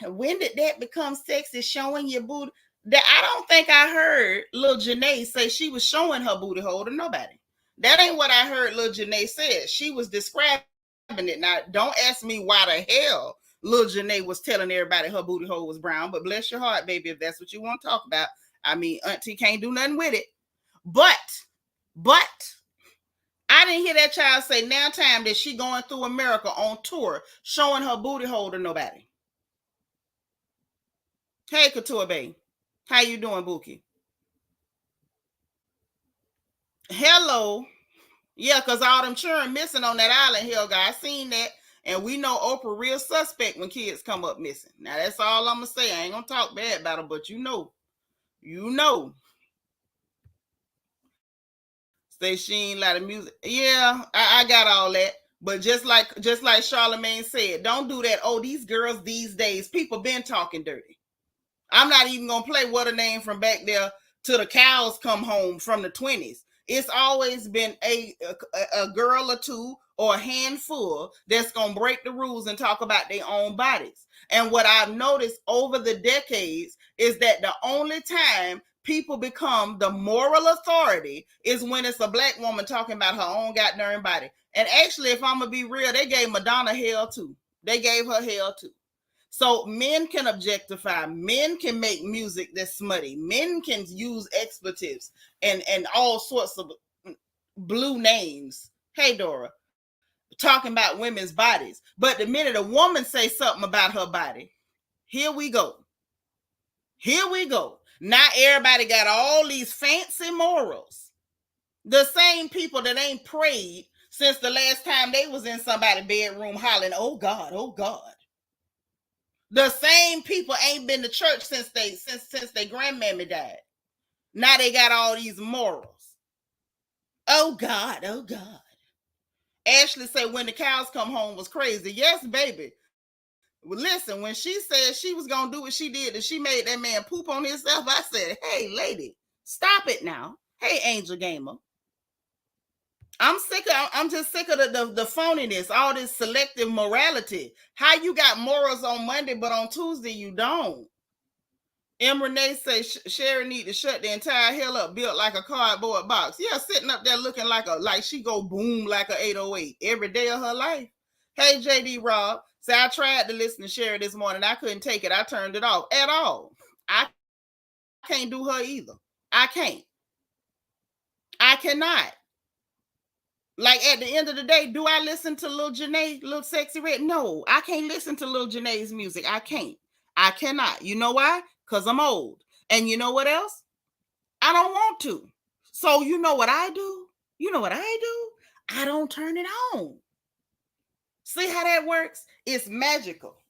when did that become sexy? Showing your booty. That I don't think I heard Lil Janae say she was showing her booty hole to nobody. That ain't what I heard Lil Janae said. She was describing it. Now, don't ask me why the hell Lil Janae was telling everybody her booty hole was brown, but bless your heart, baby, if that's what you want to talk about. I mean, Auntie can't do nothing with it. But I didn't hear that child say now time that she going through America on tour showing her booty hole to nobody. Hey, Couture Bay. How you doing, Bookie? Hello. Yeah, because all them children missing on that island hill, guys. Seen that. And we know Oprah real suspect when kids come up missing. Now, that's all I'm going to say. I ain't going to talk bad about them, but you know. Say she ain't like the music. Yeah, I got all that. But just like Charlamagne said, don't do that. Oh, these girls these days, people been talking dirty. I'm not even gonna play What a Name from back there to The Cows Come Home from the 20s. It's always been a girl or two or a handful that's gonna break the rules and talk about their own bodies. And what I've noticed over the decades is that the only time people become the moral authority is when it's a black woman talking about her own goddamn body. And actually, if I'm gonna be real, they gave Madonna hell too. They gave her hell too. So men can objectify, men can make music that's smutty, men can use expletives and all sorts of blue names. Hey, Dora, talking about women's bodies. But the minute a woman says something about her body, here we go. Now everybody got all these fancy morals. The same people that ain't prayed since the last time they was in somebody's bedroom hollering, "Oh God, oh God." The same people ain't been to church since their grandmammy died. Now they got all these morals. Oh God, oh God. Ashley said when the cows come home was crazy. Yes, baby. Well, listen, when she said she was gonna do what she did and she made that man poop on himself, I said, hey, lady, stop it now. Hey, Angel Gamer. I'm just sick of the phoniness, all this selective morality. How you got morals on Monday, but on Tuesday you don't? M. Renee say Sherry need to shut the entire hell up, built like a cardboard box. Yeah, sitting up there looking like she go boom like a 808 every day of her life. Hey, JD Rob. Say I tried to listen to Sherry this morning. I couldn't take it. I turned it off at all. I can't do her either. I can't. I cannot. Like at the end of the day, do I listen to Lil Janae, Lil Sexyy Red? No, I can't listen to Lil Janae's music. I can't. I cannot. You know why? Because I'm old. And you know what else? I don't want to. So you know what I do? I don't turn it on. See how that works? It's magical.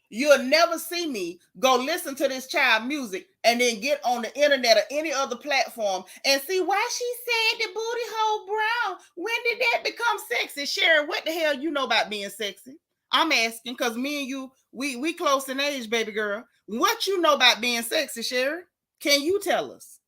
You'll never see me go listen to this child music and then get on the internet or any other platform and see why she said the booty hole brown. When did that become sexy? Sherry, what the hell you know about being sexy? I'm asking because me and you, we close in age, baby girl. What you know about being sexy, Sherry? Can you tell us?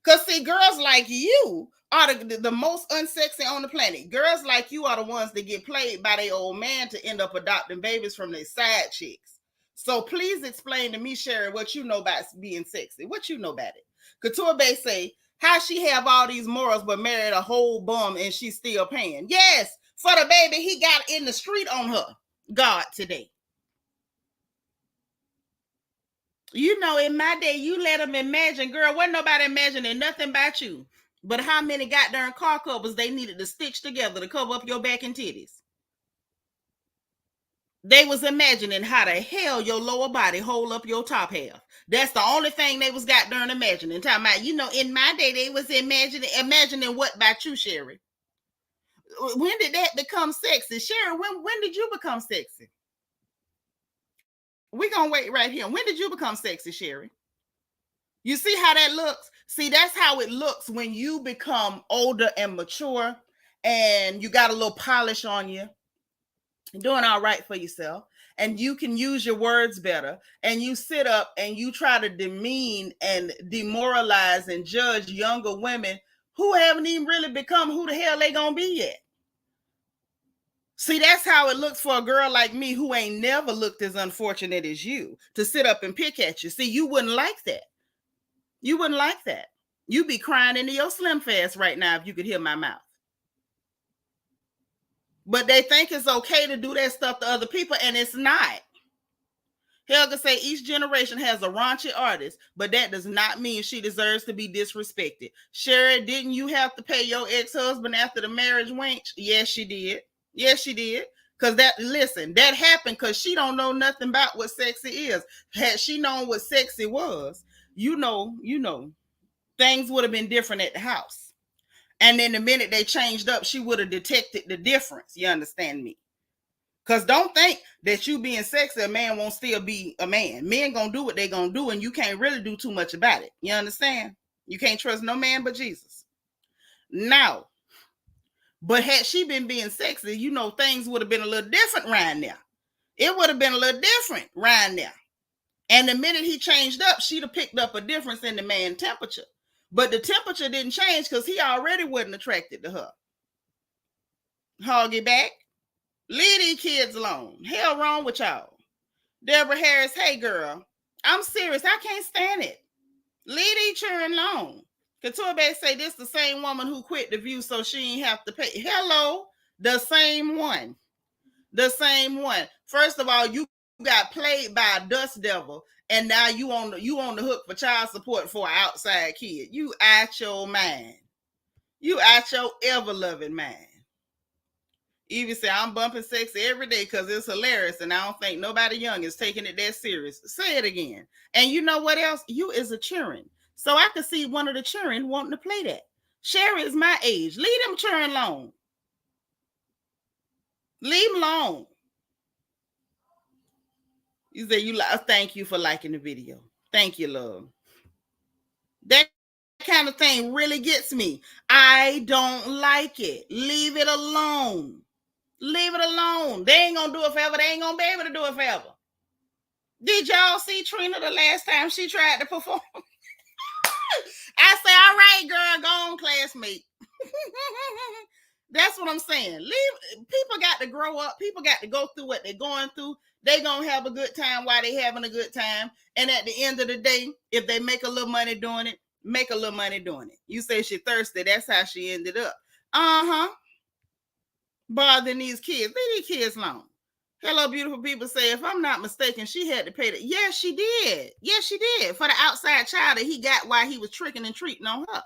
Because see, girls like you are the most unsexy on the planet. Girls like you are the ones that get played by their old man to end up adopting babies from their side chicks. So please explain to me, Sherry, what you know about being sexy. What you know about it? Couture Bay say, how she have all these morals but married a whole bum and she's still paying? Yes, for the baby he got in the street on her. God today. You know, in my day, you let them imagine, girl, wasn't nobody imagining nothing about you. But how many goddamn car covers they needed to stitch together to cover up your back and titties? They was imagining how the hell your lower body hold up your top half. That's the only thing they was goddamn imagining. Talking about, you know, in my day, they was imagining what about you, Sherry? When did that become sexy? Sherry, when did you become sexy? We're going to wait right here. When did you become sexy, Sherry? You see how that looks? See, that's how it looks when you become older and mature and you got a little polish on you. You're doing all right for yourself. And you can use your words better. And you sit up and you try to demean and demoralize and judge younger women who haven't even really become who the hell they going to be yet. See, that's how it looks for a girl like me who ain't never looked as unfortunate as you to sit up and pick at you. See, you wouldn't like that. You wouldn't like that. You'd be crying into your Slim Fast right now if you could hear my mouth. But they think it's okay to do that stuff to other people, and it's not. Helga say each generation has a raunchy artist, but that does not mean she deserves to be disrespected. Sherry, didn't you have to pay your ex-husband after the marriage wench? Yes, she did. Yes, she did. Because that happened because she don't know nothing about what sexy is. Had she known what sexy was, you know, things would have been different at the house. And then the minute they changed up, she would have detected the difference. You understand me? Because don't think that you being sexy, a man won't still be a man. Men gonna do what they gonna do, and you can't really do too much about it. You understand? You can't trust no man but Jesus. Now, but had she been being sexy, things would have been a little different right now. It would have been a little different right now. And the minute he changed up, she'd have picked up a difference in the man's temperature. But the temperature didn't change because he already wasn't attracted to her. Hog it back. Leave these kids alone. Hell wrong with y'all. Deborah Harris, hey girl, I'm serious. I can't stand it. Leave these children alone. Couture say this the same woman who quit The View so she ain't have to pay. Hello, the same one. The same one. First of all, you got played by a dust devil, and now you on the hook for child support for an outside kid. You out your mind. You out your ever-loving mind. Evie say, I'm bumping sexy every day because it's hilarious, and I don't think nobody young is taking it that serious. Say it again. And you know what else? You is a children. So I could see one of the children wanting to play that. Sherry is my age. Leave them children alone. Leave them alone. You say, thank you for liking the video. Thank you, love. That kind of thing really gets me. I don't like it. Leave it alone. Leave it alone. They ain't gonna do it forever. They ain't gonna be able to do it forever. Did y'all see Trina the last time she tried to perform? I say, all right, girl, go on, classmate. That's what I'm saying. People got to grow up. People got to go through what they're going through. They gonna have a good time while they having a good time. And at the end of the day, if they make a little money doing it, make a little money doing it. You say she thirsty. That's how she ended up. Bothering these kids. Leave these kids alone. Hello, beautiful people say, if I'm not mistaken, she had to pay that. Yes, she did. Yes, she did. For the outside child that he got while he was tricking and treating on her.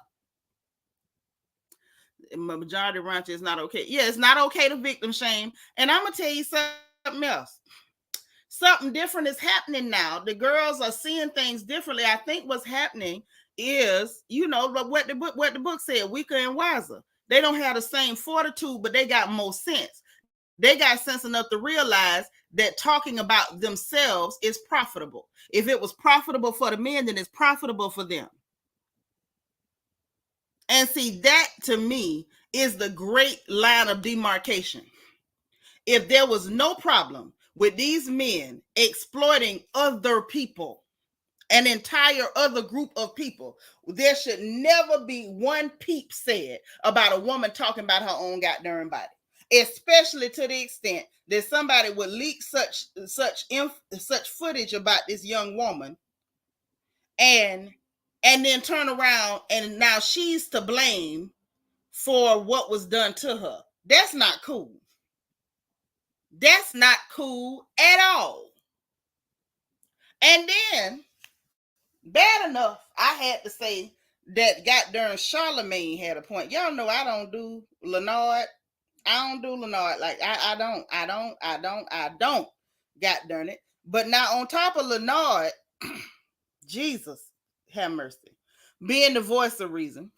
Majority rancher is not okay. Yeah, it's not okay to victim shame. And I'm going to tell you something else. Something different is happening now. The girls are seeing things differently. I think what's happening is, what the book said, weaker and wiser. They don't have the same fortitude, but they got more sense. They got sense enough to realize that talking about themselves is profitable. If it was profitable for the men, then it's profitable for them. And see, that to me is the great line of demarcation. If there was no problem with these men exploiting other people, an entire other group of people, there should never be one peep said about a woman talking about her own goddamn body. Especially to the extent that somebody would leak such footage about this young woman and then turn around and now she's to blame for what was done to her. That's not cool. That's not cool at all. And then, bad enough, I had to say that goddamn Charlemagne had a point. Y'all know I don't do Leonard. I don't do Leonard. Like, I don't. God darn it. But now on top of Leonard, Jesus have mercy. Being the voice of reason.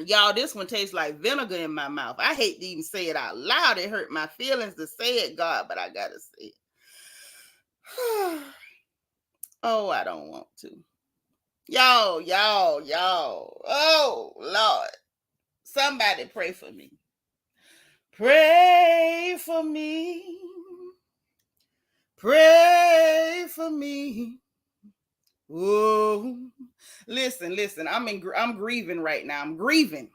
Y'all, this one tastes like vinegar in my mouth. I hate to even say it out loud. It hurt my feelings to say it, God, but I gotta say it. Oh, I don't want to. Y'all. Oh, Lord. Somebody pray for me. Pray for me. Pray for me. Oh, listen. I'm grieving right now. I'm grieving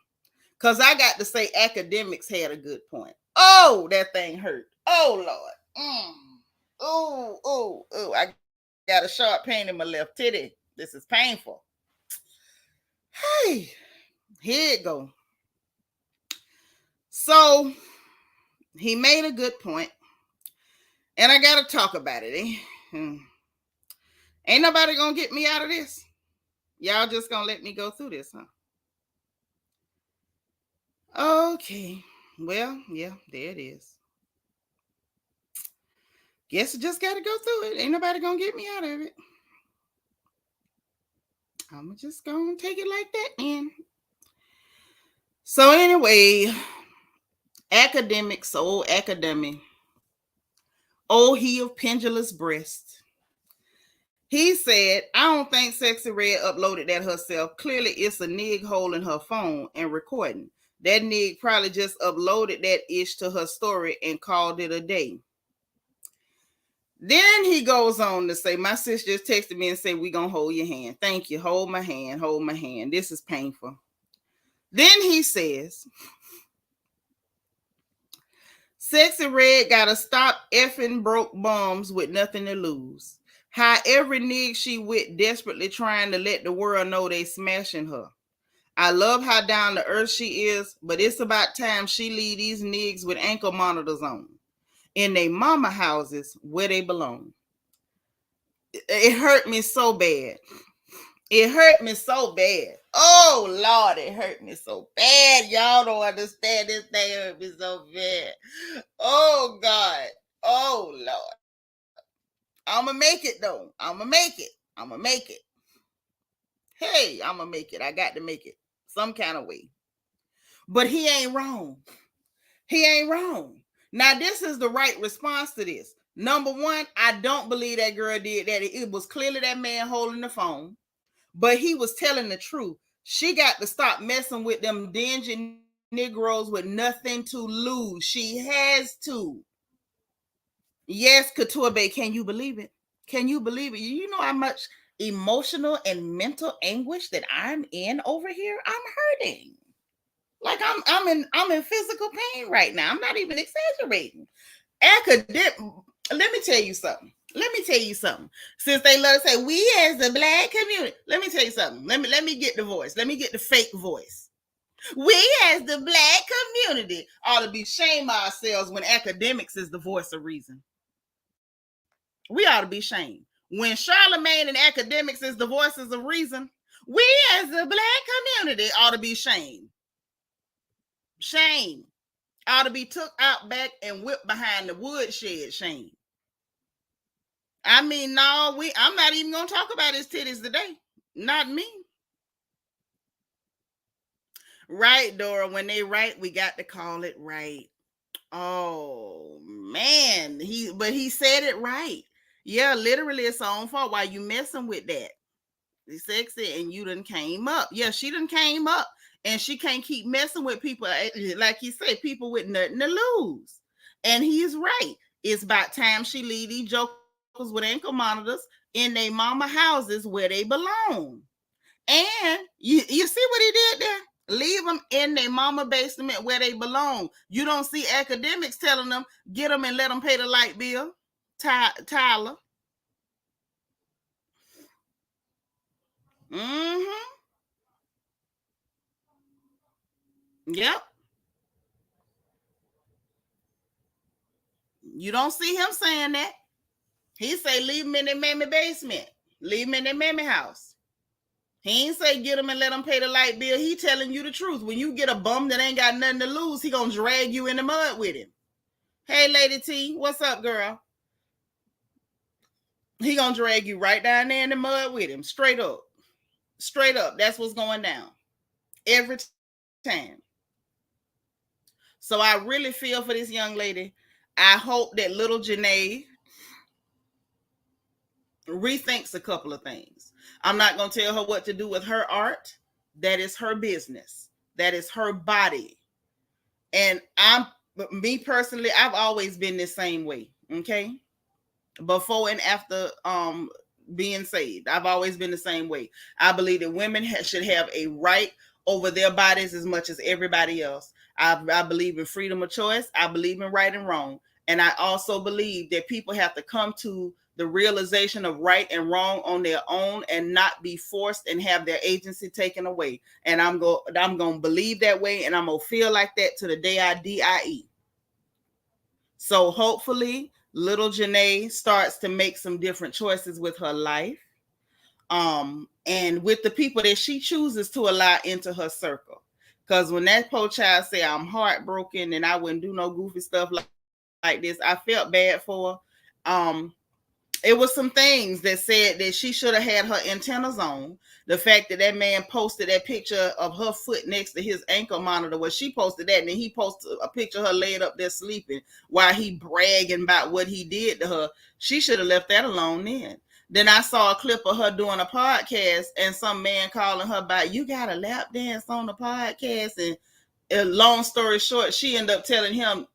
because I got to say Akademiks had a good point. Oh, that thing hurt. Oh, Lord. Oh. I got a sharp pain in my left titty. This is painful. Hey, here it go. So he made a good point, and I got to talk about it. Ain't nobody gonna get me out of this. Y'all just gonna let me go through this, huh? Okay. Well, yeah, there it is. Guess I just gotta go through it. Ain't nobody gonna get me out of it. I'm just gonna take it like that, then. So anyway, Akademiks, old Akademiks. Oh, he of pendulous breast. He said, I don't think Sexyy Red uploaded that herself. Clearly, it's a nig holding her phone and recording. That nig probably just uploaded that ish to her story and called it a day. Then he goes on to say, my sis just texted me and said, we gonna hold your hand. Thank you. Hold my hand. Hold my hand. This is painful. Then he says, Sexyy Red gotta stop effing broke bums with nothing to lose. How every nig she with desperately trying to let the world know they smashing her. I love how down to earth she is, but it's about time she leave these nigs with ankle monitors on in their mama houses where they belong. It hurt me so bad. It hurt me so bad. Oh, Lord, it hurt me so bad. Y'all don't understand. This thing hurt me so bad. Oh, God. Oh, Lord. I'm going to make it, though. I'm going to make it. Hey, I'm going to make it. I got to make it some kind of way. But he ain't wrong. Now, this is the right response to this. Number one, I don't believe that girl did that. It was clearly that man holding the phone, but he was telling the truth. She got to stop messing with them dingy Negroes with nothing to lose. She has to. Yes, Couture Bay, can you believe it? You know how much emotional and mental anguish that I'm in over here? I'm hurting. Like I'm in physical pain right now. I'm not even exaggerating. Let me tell you something. Since they love to say we as the black community, let me tell you something. Let me get the voice. Let me get the fake voice. We as the black community ought to be shame ourselves when Akademiks is the voice of reason. We ought to be shamed. When Charlemagne and Akademiks is the voices of reason, we as the black community ought to be shamed. Shame. Ought to be took out back and whipped behind the woodshed. Shame. I mean, no, I'm not even gonna talk about his titties today. Not me. Right, Dora. When they right, we got to call it right. Oh man, he said it right. Yeah, literally, it's her own fault. Why you messing with that? It's sexy, and you done came up. Yeah, she done came up. And she can't keep messing with people, like he said, people with nothing to lose. And he's right. It's about time she leave these jokers with ankle monitors in their mama houses where they belong. And you see what he did there? Leave them in their mama basement where they belong. You don't see Akademiks telling them, get them and let them pay the light bill. Tyler. Mm-hmm. Yep. You don't see him saying that. He say leave him in their mammy basement. Leave him in their mammy house. He ain't say get him and let him pay the light bill. He telling you the truth. When you get a bum that ain't got nothing to lose, he gonna drag you in the mud with him. Hey, Lady T, what's up, girl? He gonna drag you right down there in the mud with him. Straight up. That's what's going down. Every time. So I really feel for this young lady. I hope that little Janae rethinks a couple of things. I'm not going to tell her what to do with her art. That is her business. That is her body. And me personally, I've always been the same way. Okay. Before and after being saved, I've always been the same way. I believe that women should have a right over their bodies as much as everybody else. I believe in freedom of choice. I believe in right and wrong. And I also believe that people have to come to the realization of right and wrong on their own and not be forced and have their agency taken away. And I'm going to believe that way, and I'm going to feel like that to the day I die. So hopefully little Janae starts to make some different choices with her life. And with the people that she chooses to allow into her circle. Because when that poor child say I'm heartbroken and I wouldn't do no goofy stuff like this, I felt bad for her. It was some things that said that she should have had her antennas on. The fact that that man posted that picture of her foot next to his ankle monitor, where she posted that, and then he posted a picture of her laid up there sleeping while he bragging about what he did to her. She should have left that alone then. Then I saw a clip of her doing a podcast and some man calling her about, you got a lap dance on the podcast. And long story short, she ended up telling him,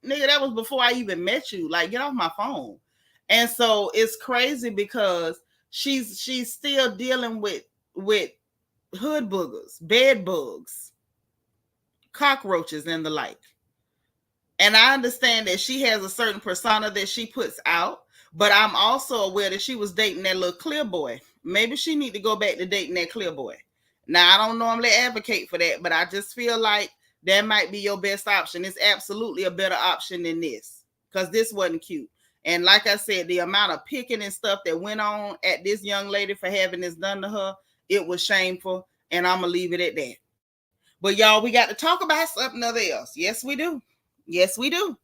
nigga, that was before I even met you. Like, get off my phone. And so it's crazy because she's still dealing with hood boogers, bed bugs, cockroaches, and the like. And I understand that she has a certain persona that she puts out, but I'm also aware that she was dating that little clear boy. Maybe she need to go back to dating that clear boy. Now, I don't normally advocate for that, but I just feel like that might be your best option. It's absolutely a better option than this, because this wasn't cute. And like I said, the amount of picking and stuff that went on at this young lady for having this done to her, it was shameful. And I'm going to leave it at that. But y'all, we got to talk about something else. Yes, we do. Yes, we do.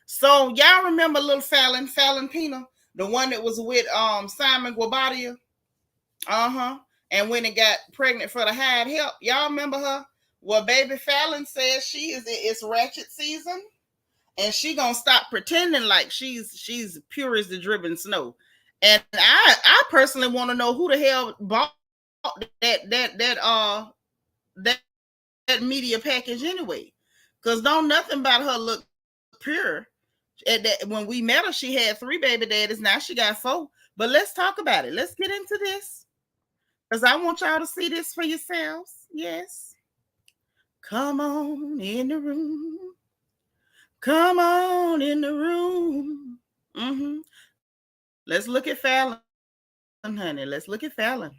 So y'all remember little Falynn Pina, the one that was with Simon Guobadia? And when it got pregnant for the hired help, y'all remember her? Well, baby Falynn says it's ratchet season. And she gonna stop pretending like she's pure as the driven snow. And I personally want to know who the hell bought that media package anyway. Because don't nothing about her look pure. When we met her, she had 3 baby daddies. Now she got 4. But let's talk about it. Let's get into this. Because I want y'all to see this for yourselves. Yes. Come on in the room. Come on in the room. Let's look at Falynn, honey. Let's look at Falynn.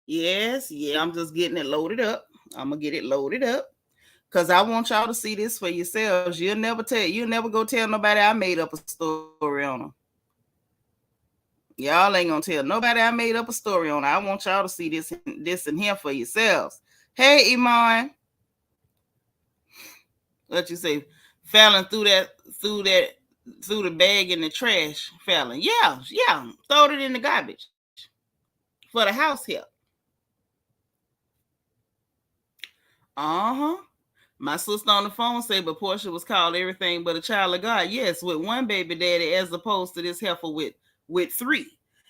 Yes, I'm just getting it loaded up. I'm going to get it loaded up because I want y'all to see this for yourselves. You'll never go tell nobody I made up a story on her. Y'all ain't going to tell nobody I made up a story on her. I want y'all to see this and here for yourselves. Hey, Iman. What you say? Falynn threw the bag in the trash. Falynn, yeah, throwed it in the garbage for the house help. My sister on the phone said, but Portia was called everything but a child of God. Yes, with 1 baby daddy as opposed to this heifer with 3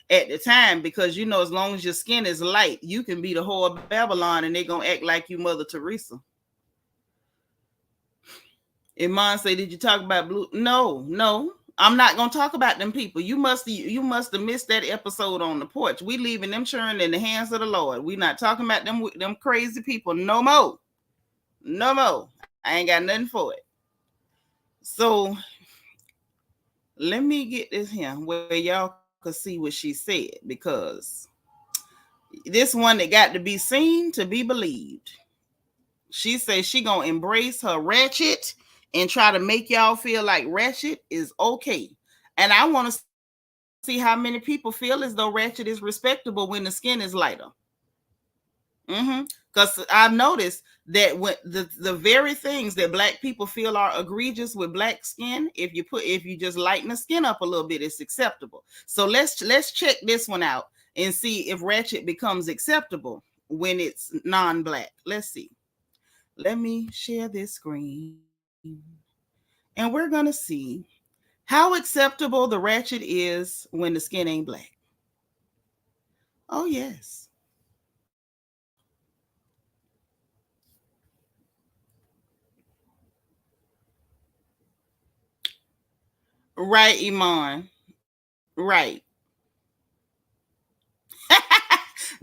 at the time, because you know as long as your skin is light, you can be the whole of Babylon and they're gonna act like you Mother Teresa. Iman say, did you talk about blue? No. I'm not gonna talk about them people. You must have missed that episode on the porch. We leaving them churning in the hands of the Lord. We not talking about them crazy people no more. I ain't got nothing for it. So let me get this here where y'all can see what she said, because this one that got to be seen to be believed. She says she gonna embrace her ratchet and try to make y'all feel like ratchet is okay. And I want to see how many people feel as though ratchet is respectable when the skin is lighter. Because I've noticed that when the very things that Black people feel are egregious with Black skin, if you just lighten the skin up a little bit, it's acceptable. So let's check this one out and see if ratchet becomes acceptable when it's non-Black. Let's see. Let me share this screen. And we're going to see How acceptable the ratchet is when the skin ain't black. Oh, yes. Right, Iman. Right.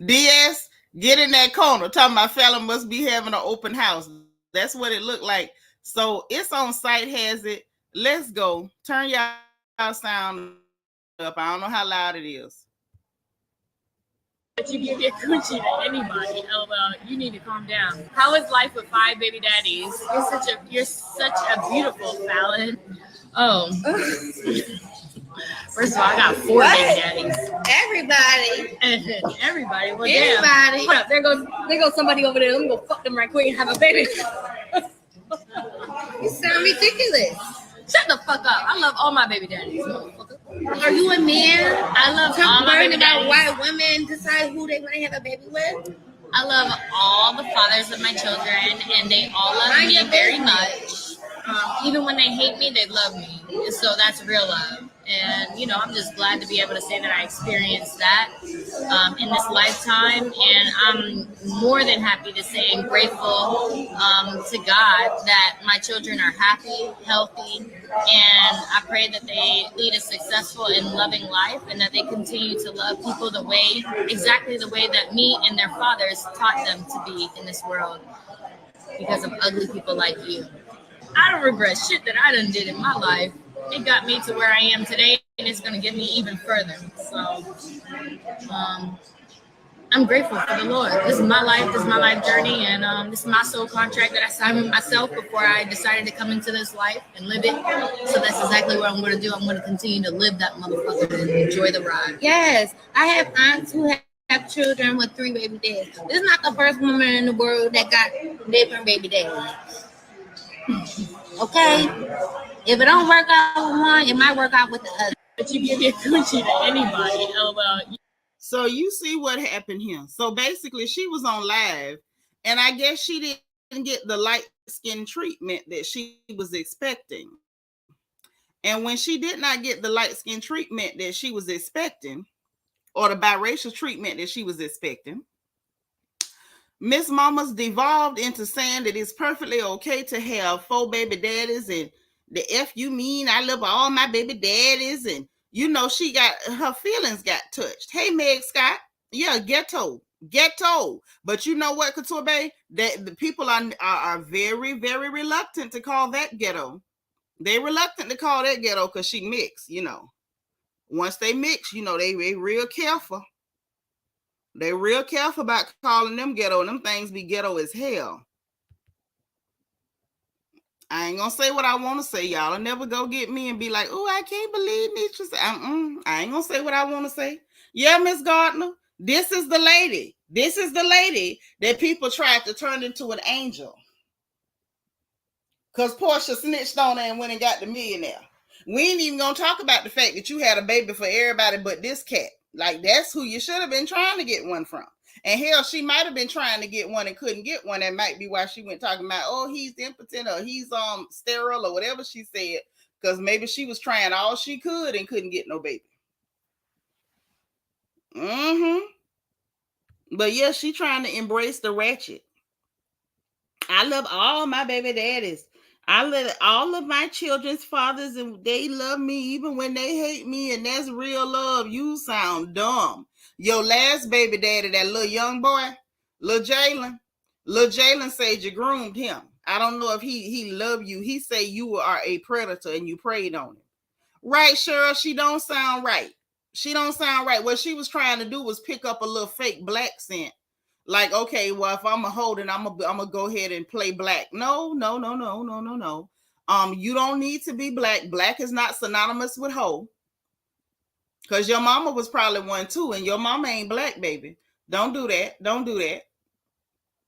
DS, get in that corner. Talking about Falynn must be having an open house. That's what it looked like. So it's on site, has it. Let's go. Turn y'all sound up. I don't know how loud it is. But you give your coochie to anybody. LOL, you need to calm down. How is life with 5 baby daddies? You're such a beautiful Falynn. Oh. First of all, I got 4 baby daddies. Everybody. Well, everybody. Hold up, there goes somebody over there. Let me go fuck them right quick and have a baby. You sound ridiculous. Shut the fuck up. I love all my baby daddies. Are you a man? I love all my baby about daddies. why women decide who they want to have a baby with? I love all the fathers of my children, and they all love me very much. Even when they hate me, they love me. And so that's real love. And, you know, I'm just glad to be able to say that I experienced that in this lifetime. And I'm more than happy to say and grateful to God that my children are happy, healthy, and I pray that they lead a successful and loving life and that they continue to love people exactly the way that me and their fathers taught them to be in this world because of ugly people like you. I don't regret shit that I done did in my life. It got me to where I am today, and it's going to get me even further. So, I'm grateful for the Lord. This is my life. This is my life journey, and this is my soul contract that I signed with myself before I decided to come into this life and live it. So that's exactly what I'm going to do. I'm going to continue to live that motherfucker and enjoy the ride. Yes, I have aunts who have children with 3 baby dads. This is not the first woman in the world that got different baby dads. Okay? If it don't work out with one, it might work out with the other. But you give your coochie to anybody. LOL. So you see what happened here. So basically she was on live, and I guess she didn't get the light skin treatment that she was expecting. And when she did not get the light skin treatment that she was expecting, or the biracial treatment that she was expecting, Miss Mama's devolved into saying that it's perfectly okay to have 4 baby daddies, and the F you mean I love all my baby daddies, and you know she got her feelings got touched. Hey Meg Scott, yeah, ghetto. But you know what, Couture Bay? That the people are very, very reluctant to call that ghetto. They're reluctant to call that ghetto because she mixed, you know. Once they mix, you know, they real careful. They real careful about calling them ghetto, and them things be ghetto as hell. I ain't gonna say what I want to say, y'all. I'll never go get me and be like, oh, I can't believe Nisha. I ain't gonna say what I want to say. Yeah, Miss Gardner, this is the lady. This is the lady that people tried to turn into an angel. Because Portia snitched on her and went and got the millionaire. We ain't even gonna talk about the fact that you had a baby for everybody but this cat. Like, that's who you should have been trying to get one from. And hell, she might have been trying to get one and couldn't get one. That might be why she went talking about, oh, he's impotent or he's sterile or whatever she said. Because maybe she was trying all she could and couldn't get no baby. But yeah, she trying to embrace the ratchet. I love all my baby daddies. I love all of my children's fathers, and they love me even when they hate me, and that's real love. You sound dumb. Your last baby daddy, that little young boy, little Jalen said you groomed him. I don't know if he loved you. He say you are a predator and you preyed on him. Right, Cheryl? She don't sound right. What she was trying to do was pick up a little fake black scent. Like, okay, well, if I'm a hold and I'm gonna go ahead and play black. No. You don't need to be black. Black is not synonymous with hoe. Because your mama was probably one too, and your mama ain't black, baby. Don't do that.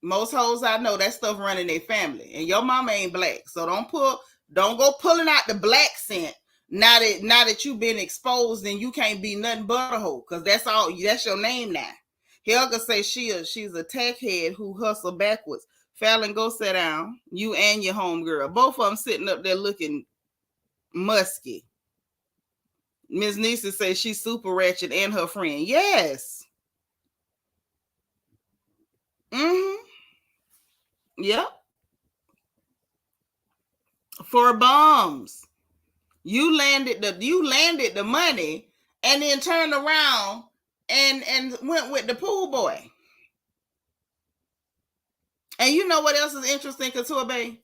Most hoes I know, that stuff running their family, and your mama ain't black. So don't go pulling out the black scent. Now that you've been exposed, and you can't be nothing but a hoe, because that's your name now. Helga say she's a tech head who hustle backwards. Falynn, go sit down. You and your homegirl. Both of them sitting up there looking musky. Ms. Nisa says she's super ratchet and her friend. Yes. Mm-hmm. Yep. For bombs. You landed the money and then turned around and went with the pool boy. And you know what else is interesting, Couture Bay?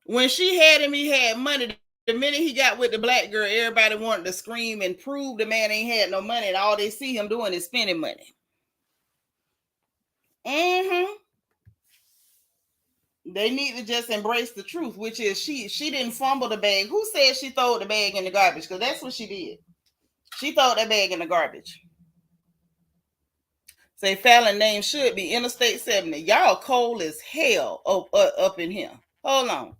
When she had him, he had money. The minute he got with the black girl, everybody wanted to scream and prove the man ain't had no money, and all they see him doing is spending money. Mm-hmm. They need to just embrace the truth, which is she didn't fumble the bag. Who said she threw the bag in the garbage? Because that's what she did. She threw that bag in the garbage. Say Falynn name should be Interstate 70. Y'all cold as hell up in here. Hold on.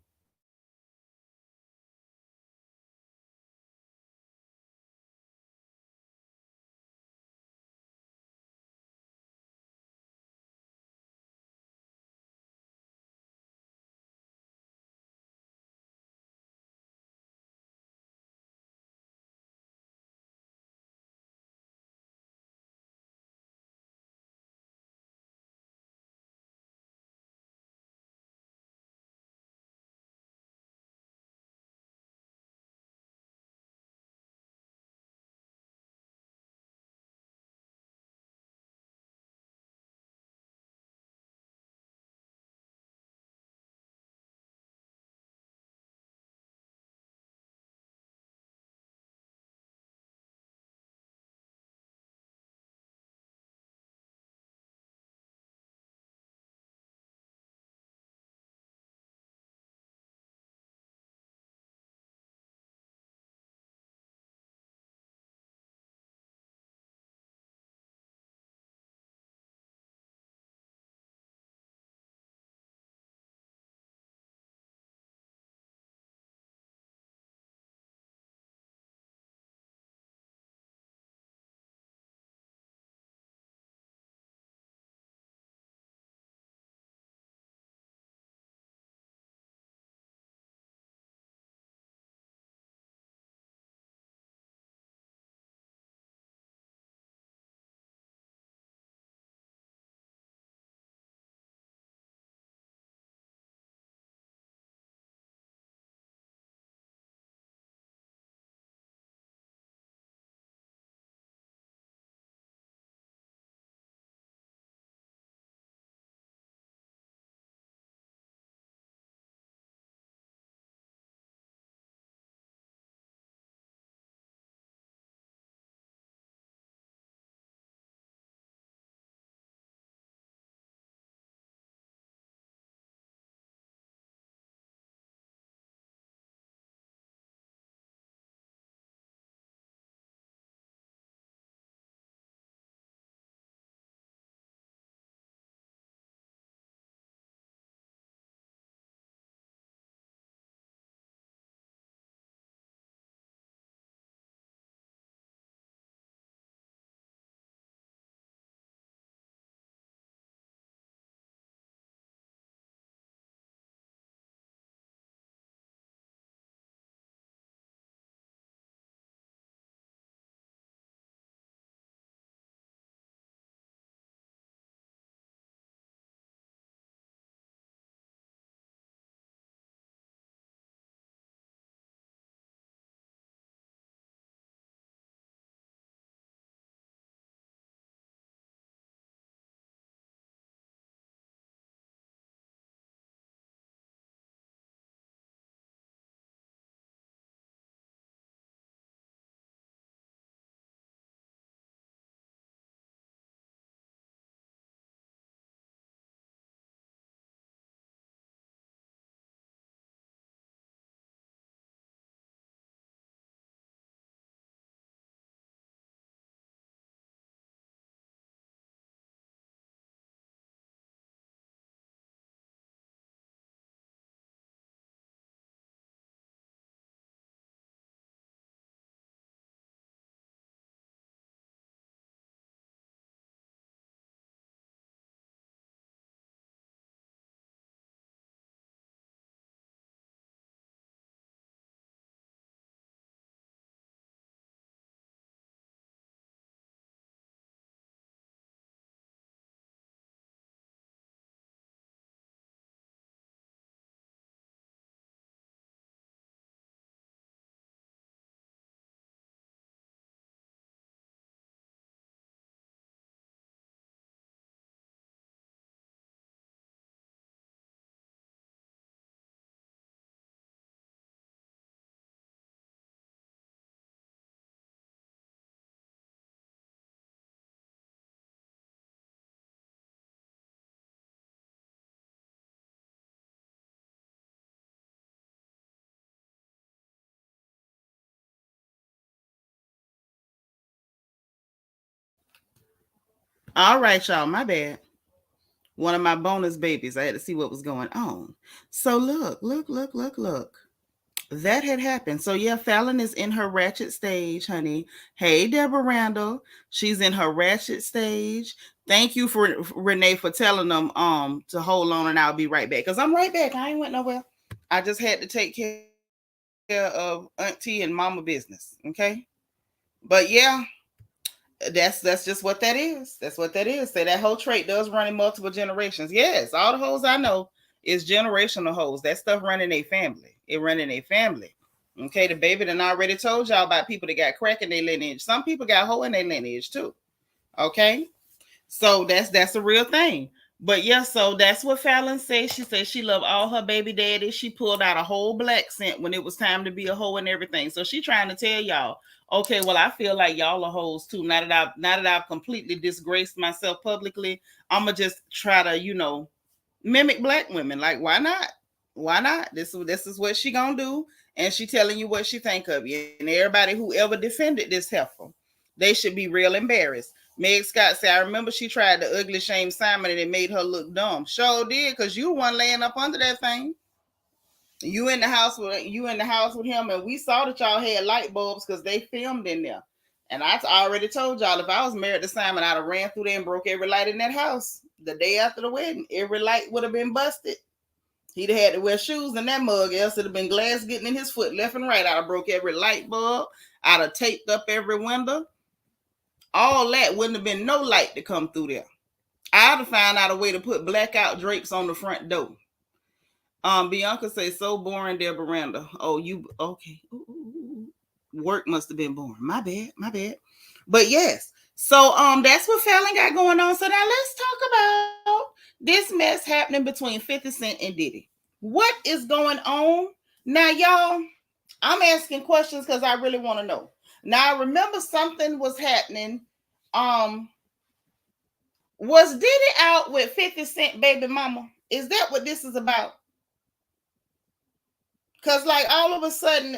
All right, y'all. My bad. One of my bonus babies. I had to see what was going on. So look. That had happened. So yeah, Falynn is in her ratchet stage, honey. Hey, Deborah Randall. She's in her ratchet stage. Thank you for Renee for telling them to hold on, and I'll be right back. Because I'm right back. I ain't went nowhere. I just had to take care of auntie and mama business. Okay. But yeah, that's just what that is. That's what that is. So that whole trait does run in multiple generations. Yes, all the hoes I know is generational hoes. That stuff running a family. It running a family. Okay, the baby done already told y'all about people that got crack in their lineage. Some people got hoe in their lineage too. Okay, so that's a real thing. But yeah, so that's what Falynn says. She said she loved all her baby daddies. She pulled out a whole black scent when it was time to be a hoe and everything. So she trying to tell y'all, okay, well, I feel like y'all are hoes too. Now that I've completely disgraced myself publicly, I'ma just try to, mimic black women. Like, why not? Why not? This is what she gonna do, and she telling you what she think of you. And everybody who ever defended this heifer, they should be real embarrassed. Meg Scott said, I remember she tried to ugly shame Simon and it made her look dumb. Sure did, because you one laying up under that thing. You in the house with him, and we saw that y'all had light bulbs because they filmed in there. And I already told y'all, if I was married to Simon, I'd have ran through there and broke every light in that house. The day after the wedding, every light would have been busted. He'd have had to wear shoes in that mug, else it'd have been glass getting in his foot left and right. I'd have broke every light bulb. I'd have taped up every window. All that wouldn't have been no light to come through there. I'd have found out a way to put blackout drapes on the front door. Bianca says, so boring, Deborah Randall. Oh, you okay? Ooh. Work must have been boring. My bad. But yes, so that's what Falynn got going on. So now let's talk about this mess happening between 50 Cent and Diddy. What is going on now, y'all? I'm asking questions because I really want to know. Now I remember something was happening. Was Diddy out with 50 Cent baby mama? Is that what this is about? Because, like, all of a sudden,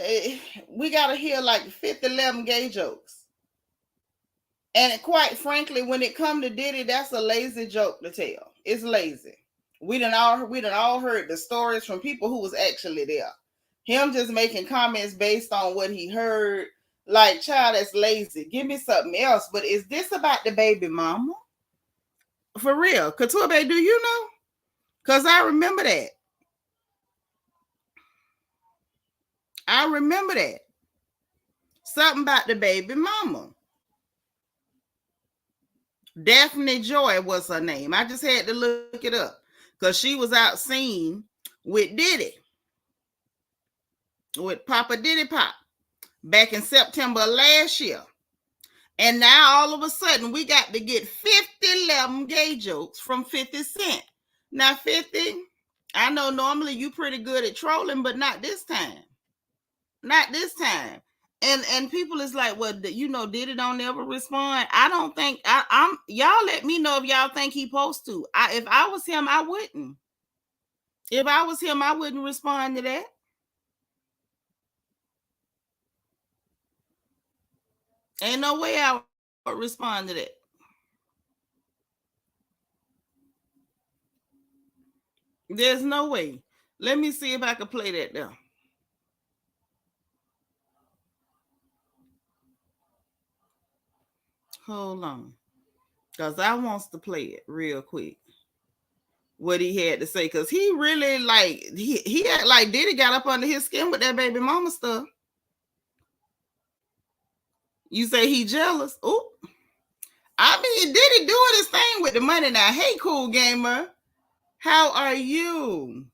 we got to hear, like, 50-11 gay jokes. And quite frankly, when it come to Diddy, that's a lazy joke to tell. It's lazy. We done all heard the stories from people who was actually there. Him just making comments based on what he heard. Like, child, that's lazy. Give me something else. But is this about the baby mama? For real. Couture, do you know? Because I remember that. Something about the baby mama. Daphne Joy was her name. I just had to look it up because she was out seen with Diddy, with Papa Diddy Pop, back in September last year. And now all of a sudden we got to get 50-11 gay jokes from 50 Cent. Now 50, I know normally you pretty good at trolling, but not this time. And people is like, well, Diddy don't ever respond. I don't think I'm y'all let me know if y'all think he supposed to. If I was him, I wouldn't. If I was him, I wouldn't respond to that. Ain't no way I would respond to that. There's no way. Let me see if I can play that now. Hold on. Because I wants to play it real quick. What he had to say. Because he really he act like Diddy got up under his skin with that baby mama stuff. You say he jealous? Oh, I mean, Diddy doing his thing with the money now. Hey, cool gamer. How are you?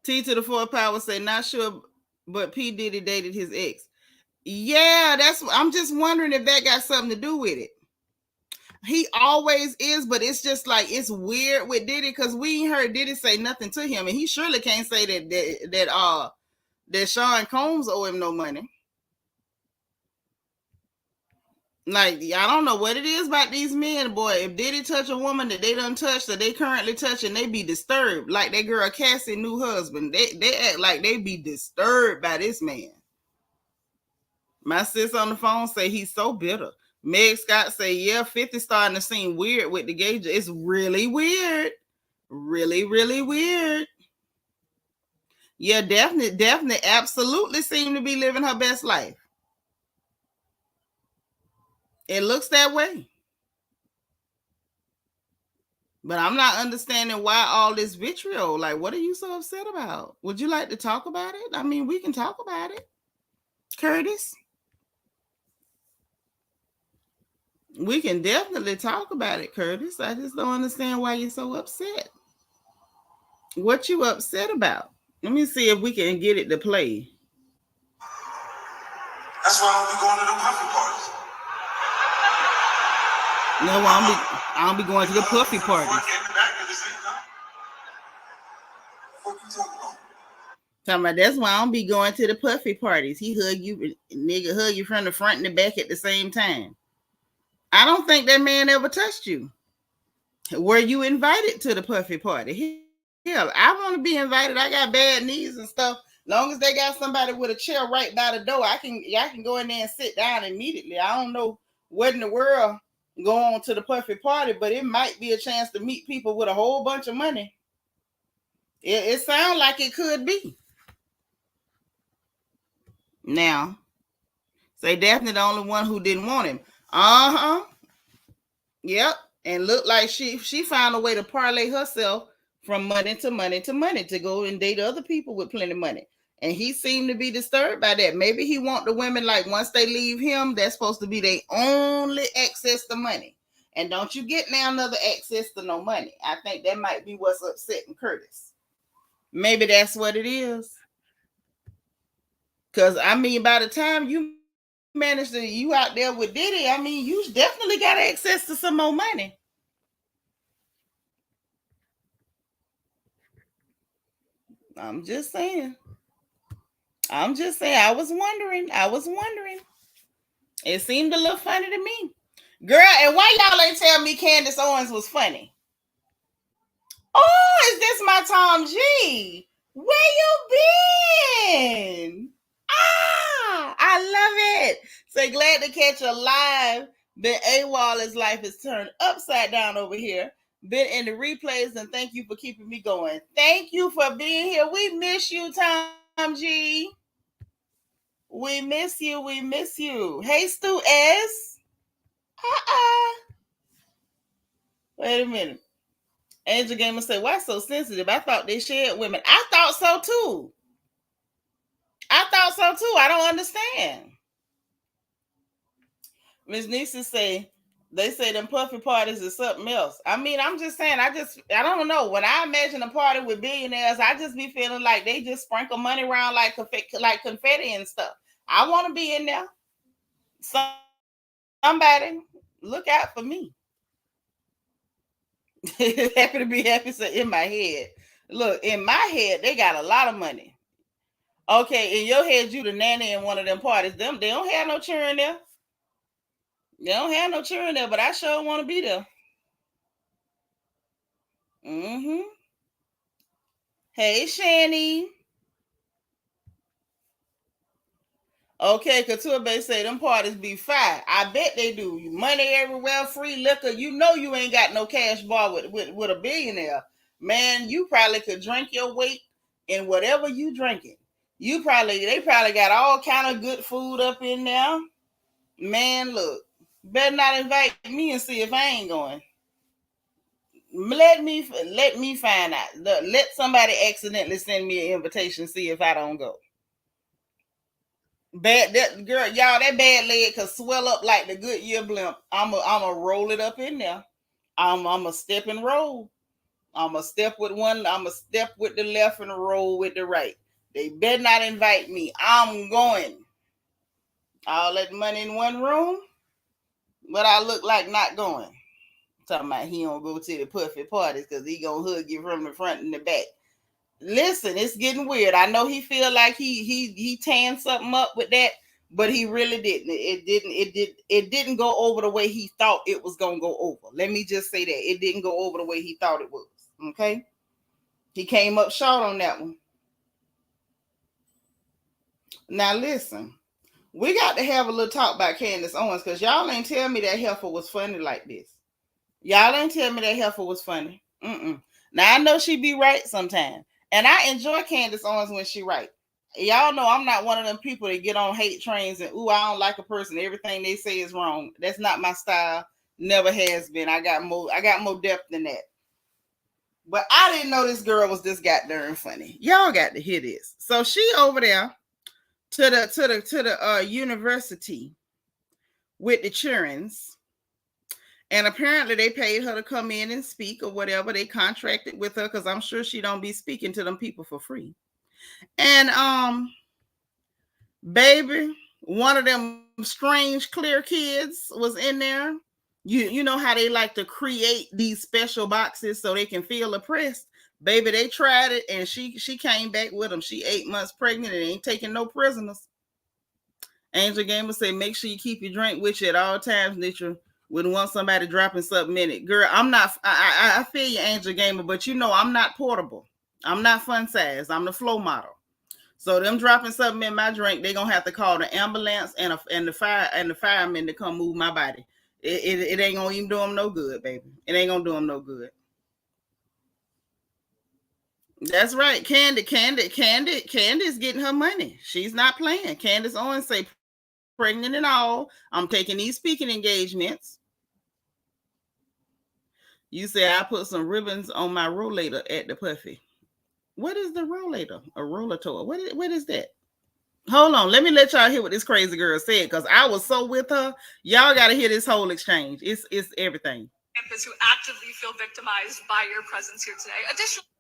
T to the 4th power say, not sure, but P. Diddy dated his ex. Yeah, I'm just wondering if that got something to do with it. He always is, but it's just like, it's weird with Diddy because we ain't heard Diddy say nothing to him. And he surely can't say that Sean Combs owe him no money. Like, I don't know what it is about these men, boy. If Diddy touch a woman that they done touched or they currently touching, they be disturbed. Like that girl Cassie new husband. They act like they be disturbed by this man. My sis on the phone say he's so bitter. Meg Scott say, yeah, 50 starting to seem weird with the gauge. It's really weird. Really, really weird. Yeah, definitely, absolutely seem to be living her best life. It looks that way. But I'm not understanding why all this vitriol. Like, what are you so upset about? Would you like to talk about it? I mean, we can talk about it. Curtis? We can definitely talk about it, Curtis. I just don't understand why you're so upset. What you upset about? Let me see if we can get it to play. That's why I'll be going to the puffy parties. No, I don't be going to the puffy parties. What you talking about? Talking about that's why I don't be going to the puffy parties. He hug you, nigga, hug you from the front and the back at the same time. I don't think that man ever touched you. Were you invited to the puffy party? Hell, I want to be invited. I got bad knees and stuff. Long as they got somebody with a chair right by the door, I can go in there and sit down immediately. I don't know what in the world go on to the puffy party, but it might be a chance to meet people with a whole bunch of money. It sounds like it could be. Now, say Daphne the only one who didn't want him. Uh-huh. Yep. And looked like she found a way to parlay herself from money to money to money to go and date other people with plenty of money. And he seemed to be disturbed by that. Maybe he want the women, like, once they leave him, that's supposed to be their only access to money. And don't you get now another access to no money. I think that might be what's upsetting Curtis. Maybe that's what it is. Because, I mean, by the time you manage to, you out there with Diddy, I mean, you definitely got access to some more money. I'm just saying. I was wondering. It seemed a little funny to me. Girl, and why y'all ain't tell me Candace Owens was funny? Oh, is this my Tom G? Where you been? I love it. Say, glad to catch a live. Been AWOL as life is turned upside down over here. Been in the replays, and thank you for keeping me going. Thank you for being here. We miss you, Tom G. We miss you. We miss you. Hey, Stu S. Wait a minute. Angel Gamer said, why so sensitive? I thought they shared women. I thought so too. I don't understand. Miss Nisa say, they say them puffy parties is something else. I mean, I'm just saying, I don't know. When I imagine a party with billionaires, I just be feeling like they just sprinkle money around like confetti and stuff. I want to be in there. Somebody look out for me. Happy to be happy. So in my head, look, in my head, they got a lot of money. Okay, in your head, you the nanny in one of them parties. They don't have no children there. They don't have no children there, but I sure want to be there. Mm-hmm. Hey, Shani. Okay, Couture Bay say them parties be fire. I bet they do. Money everywhere, free liquor. You know you ain't got no cash bar with a billionaire. Man, you probably could drink your weight in whatever you drinking. They probably got all kind of good food up in there. Man, look, better not invite me and see if I ain't going. Let me find out. Let somebody accidentally send me an invitation, see if I don't go. Bad that girl, y'all, that bad leg could swell up like the Goodyear blimp. I'ma roll it up in there. I'm a step and roll. I'm a step with one. I'm a step with the left and a roll with the right. They better not invite me. I'm going. All that money in one room, but I look like not going. Talking about he don't go to the puffy parties because he gonna hug you from the front and the back. Listen, it's getting weird. I know he feel like he tan something up with that, but he really didn't. It didn't go over the way he thought it was gonna go over. Let me just say that it didn't go over the way he thought it was. Okay, he came up short on that one. Now listen, We got to have a little talk about Candace Owens because y'all ain't tell me that heifer was funny like this. Y'all ain't tell me that heifer was funny. Now I know she be right sometimes, and I enjoy Candace Owens when she right. Y'all know I'm not one of them people that get on hate trains and I don't like a person. Everything they say is wrong. That's not my style. Never has been. I got more depth than that. But I didn't know this girl was this goddamn funny. Y'all got to hear this. So she over there to the university with the childrens, and apparently they paid her to come in and speak or whatever. They contracted with her because I'm sure she don't be speaking to them people for free. And baby, one of them strange clear kids was in there. You know how they like to create these special boxes so they can feel oppressed. Baby, they tried it and she came back with them. She 8 months pregnant and ain't taking no prisoners. Angel Gamer say, make sure you keep your drink with you at all times that you wouldn't want somebody dropping something in it. Girl, I'm not, I feel you, Angel Gamer, but you know I'm not portable. I'm not fun size. I'm the flow model. So them dropping something in my drink, they gonna have to call the ambulance and the firemen to come move my body. It ain't gonna even do them no good, baby. It ain't gonna do them no good. That's right. Candace getting her money. She's not playing. Candace Owens say, pregnant and all, I'm taking these speaking engagements. You say I put some ribbons on my rollator at the puffy. What is the rollator? A rollator. What is that? Hold on. Let me let y'all hear what this crazy girl said because I was so with her. Y'all got to hear this whole exchange. It's everything. Campus who actively feel victimized by your presence here today. Additionally,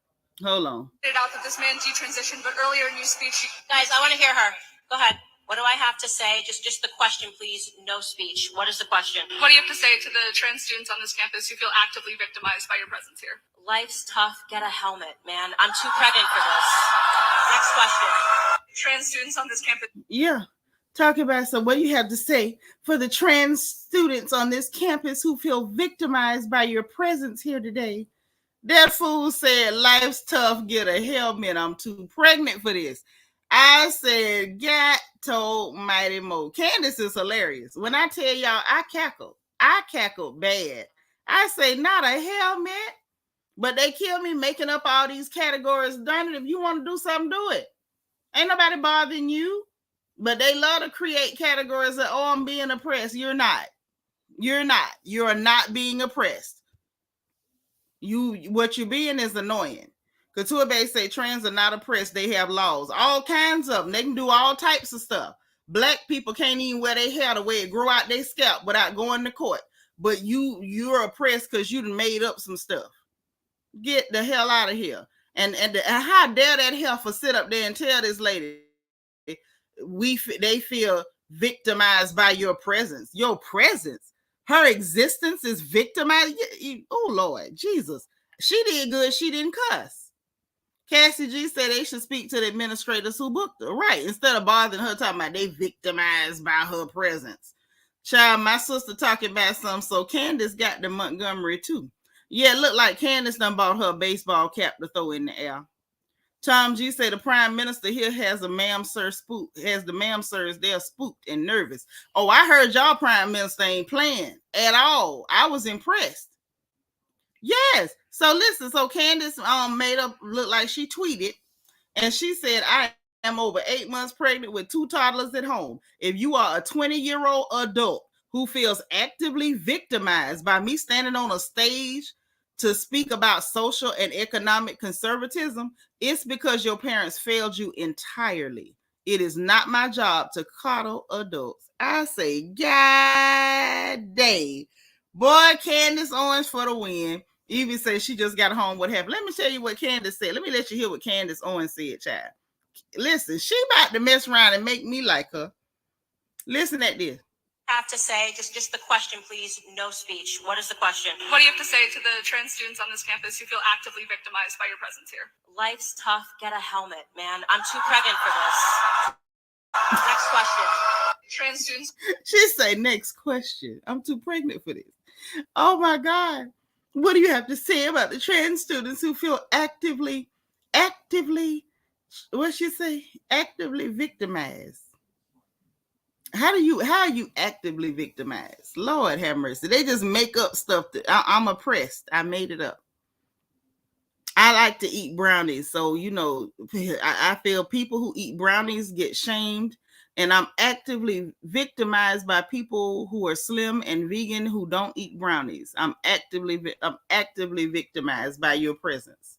hold on. It out that this man detransitioned, but earlier in your speech, guys, I want to hear her. Go ahead. What do I have to say? Just the question, please. No speech. What is the question? What do you have to say to the trans students on this campus who feel actively victimized by your presence here? Life's tough. Get a helmet, man. I'm too pregnant for this. Next question. Trans students on this campus. Yeah. Talk about so what do you have to say for the trans students on this campus who feel victimized by your presence here today? That fool said, life's tough, get a helmet. I'm too pregnant for this. I said, God told Mighty Mo. Candace is hilarious. When I tell y'all, I cackled bad. I say, not a helmet. But they kill me making up all these categories. Darn it, if you want to do something, do it. Ain't nobody bothering you. But they love to create categories that, I'm being oppressed. You're not. You're not. You're not being oppressed. What you're being is annoying. Couture say trans are not oppressed. They have laws. All kinds of them. They can do all types of stuff. Black people can't even wear their hair the way it grow out their scalp without going to court. But you're oppressed because you done made up some stuff. Get the hell out of here. And how dare that heifer sit up there and tell this lady they feel victimized by your presence. Your presence. Her existence is victimized. Oh, Lord, Jesus. She did good. She didn't cuss. Cassie G said they should speak to the administrators who booked her. Right. Instead of bothering her talking about they victimized by her presence. Child, my sister talking about some. So Candace got the Montgomery too. Yeah, it looked like Candace done bought her a baseball cap to throw in the air. Tom G said the prime minister here has a ma'am sir spook. Has the ma'am sirs there spooked and nervous. Oh, I heard y'all prime minister ain't playing at all. I was impressed. Yes. So listen, so Candace made up look like she tweeted and she said, I am over 8 months pregnant with 2 toddlers at home. If you are a 20-year-old adult who feels actively victimized by me standing on a stage to speak about social and economic conservatism, it's because your parents failed you entirely. It is not my job to coddle adults. I say, God dang. Boy, Candace Owens for the win. Evie says she just got home. What happened? Let me tell you what Candace said. Let me let you hear what Candace Owens said, child. Listen, she about to mess around and make me like her. Listen at this. Have to say, just the question, please. No speech. What is the question? What do you have to say to the trans students on this campus who feel actively victimized by your presence here? Life's tough. Get a helmet, man. I'm too pregnant for this. Next question. Trans students. She say, next question. I'm too pregnant for this. Oh my God. What do you have to say about the trans students who feel actively, what she say? Actively victimized. How are you actively victimized? Lord have mercy. They just make up stuff that I'm oppressed. I made it up. I like to eat brownies. So, you know, I feel people who eat brownies get shamed. And I'm actively victimized by people who are slim and vegan who don't eat brownies. I'm actively victimized by your presence.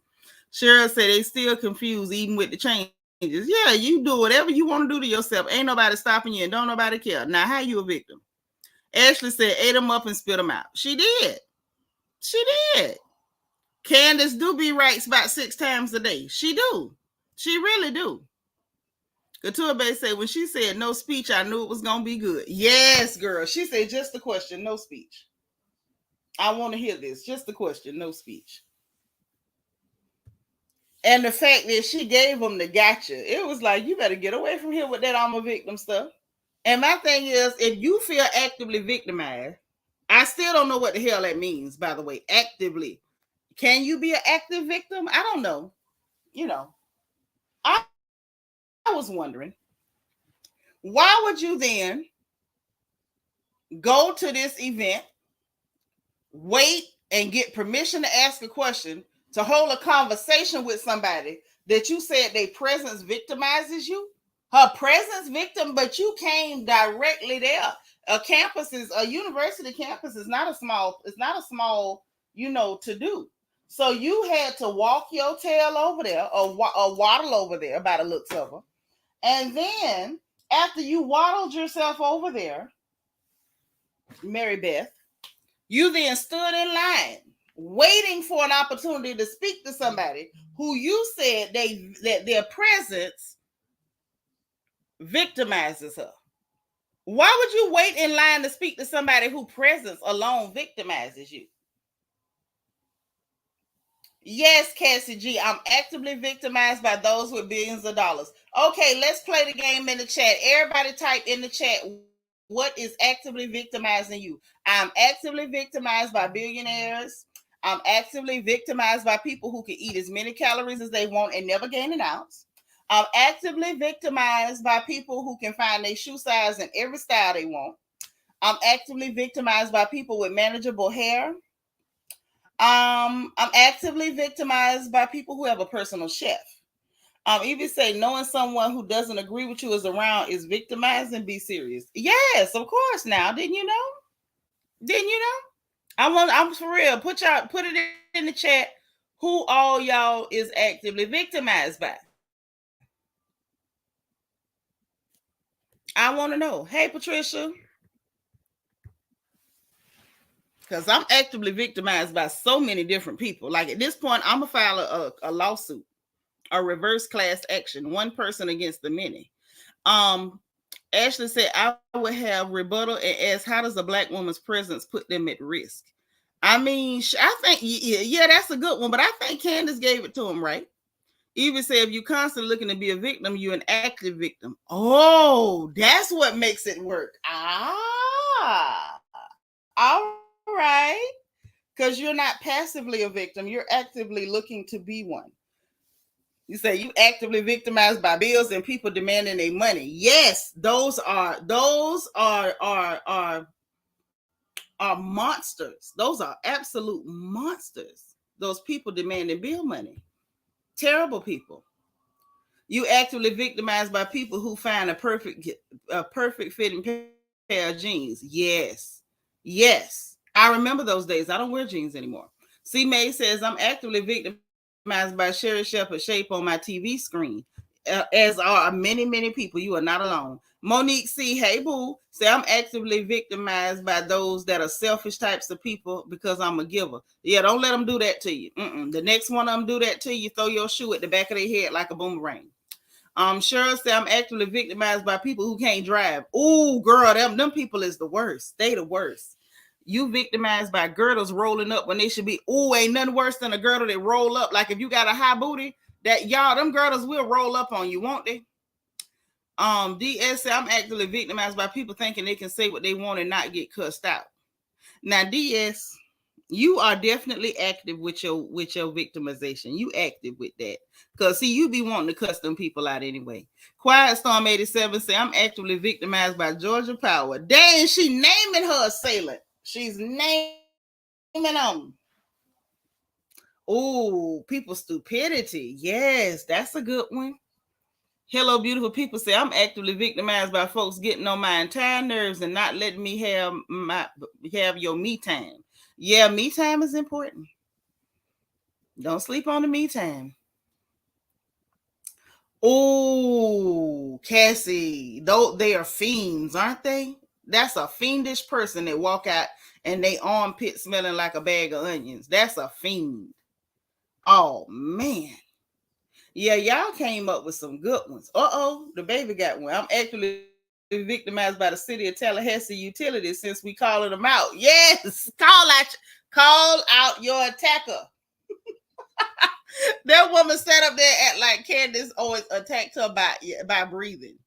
Cheryl said they still confused even with the changes. Yeah, you do whatever you want to do to yourself. Ain't nobody stopping you and don't nobody care. Now, how you a victim? Ashley said, ate them up and spit them out. She did. She did. Candace do be right about 6 times a day. She do. She really do. Couture Bay said, when she said no speech, I knew it was going to be good. Yes, girl. She said, just the question, no speech. I want to hear this. Just the question, no speech. And the fact that she gave them the gotcha, it was like, you better get away from here with that I'm a victim stuff. And my thing is, if you feel actively victimized, I still don't know what the hell that means, by the way, actively. Can you be an active victim? I don't know. You know, I was wondering, why would you then go to this event, wait and get permission to ask a question, to hold a conversation with somebody that you said their presence victimizes you? Her presence victim, but you came directly there. A university campus is not a small, you know, to do. So you had to walk your tail over there or waddle over there by the looks of her. And then after you waddled yourself over there, Mary Beth, you then stood in line waiting for an opportunity to speak to somebody who you said that their presence victimizes her. Why would you wait in line to speak to somebody whose presence alone victimizes you? Yes, Cassie G, I'm actively victimized by those with billions of dollars. Okay, let's play the game in the chat. Everybody type in the chat, what is actively victimizing you? I'm actively victimized by billionaires. I'm actively victimized by people who can eat as many calories as they want and never gain an ounce. I'm actively victimized by people who can find their shoe size in every style they want. I'm actively victimized by people with manageable hair. I'm actively victimized by people who have a personal chef. Even say knowing someone who doesn't agree with you is around is victimizing. Be serious. Yes, of course. Now, didn't you know? Didn't you know? I'm for real. Put it in the chat. Who all y'all is actively victimized by? I want to know. Hey, Patricia. Because I'm actively victimized by so many different people. Like at this point, I'm going to file a lawsuit, a reverse class action, one person against the many. Ashley said, I would have rebuttal and ask, how does a Black woman's presence put them at risk? I mean, I think, yeah, that's a good one. But I think Candace gave it to him, right? Even say if you're constantly looking to be a victim, you're an active victim. Oh, that's what makes it work. All right. Because you're not passively a victim. You're actively looking to be one. You say you actively victimized by bills and people demanding their money. Yes, those are monsters. Those are absolute monsters. Those people demanding bill money. Terrible people. You actively victimized by people who find a perfect fitting pair of jeans. Yes. I remember those days. I don't wear jeans anymore. C. May says, I'm actively victimized by Sherry Shepherd's shape on my TV screen. As are many, many people. You are not alone. Monique C. Hey, boo. Say, I'm actively victimized by those that are selfish types of people because I'm a giver. Yeah, don't let them do that to you. The next one of them do that to you, throw your shoe at the back of their head like a boomerang. Cheryl said, I'm actively victimized by people who can't drive. Oh, girl, them people is the worst. They the worst. You victimized by girdles rolling up when they should be, ain't nothing worse than a girdle that roll up. Like if you got a high booty, that y'all, them girdles will roll up on you, won't they? DS said, I'm actively victimized by people thinking they can say what they want and not get cussed out. Now, DS, You are definitely active with your victimization. You active with that. Because see, you be wanting to cuss them people out anyway. Quiet Storm 87 say, I'm actively victimized by Georgia Power. Dang, she naming her assailant. She's naming them. Oh, people stupidity. Yes, that's a good one. Hello, beautiful people say, I'm actively victimized by folks getting on my entire nerves and not letting me have your me time. Yeah, me time is important. Don't sleep on the me time. Oh, Cassie, though they are fiends, aren't they? That's a fiendish person that walk out and they armpit smelling like a bag of onions. That's a fiend. Oh man. Yeah, y'all came up with some good ones. Uh-oh, the baby got one. I'm actually victimized by the city of Tallahassee utilities since we calling them out. Yes, call out your attacker. That woman sat up there at like Candace Owens attacked her by breathing.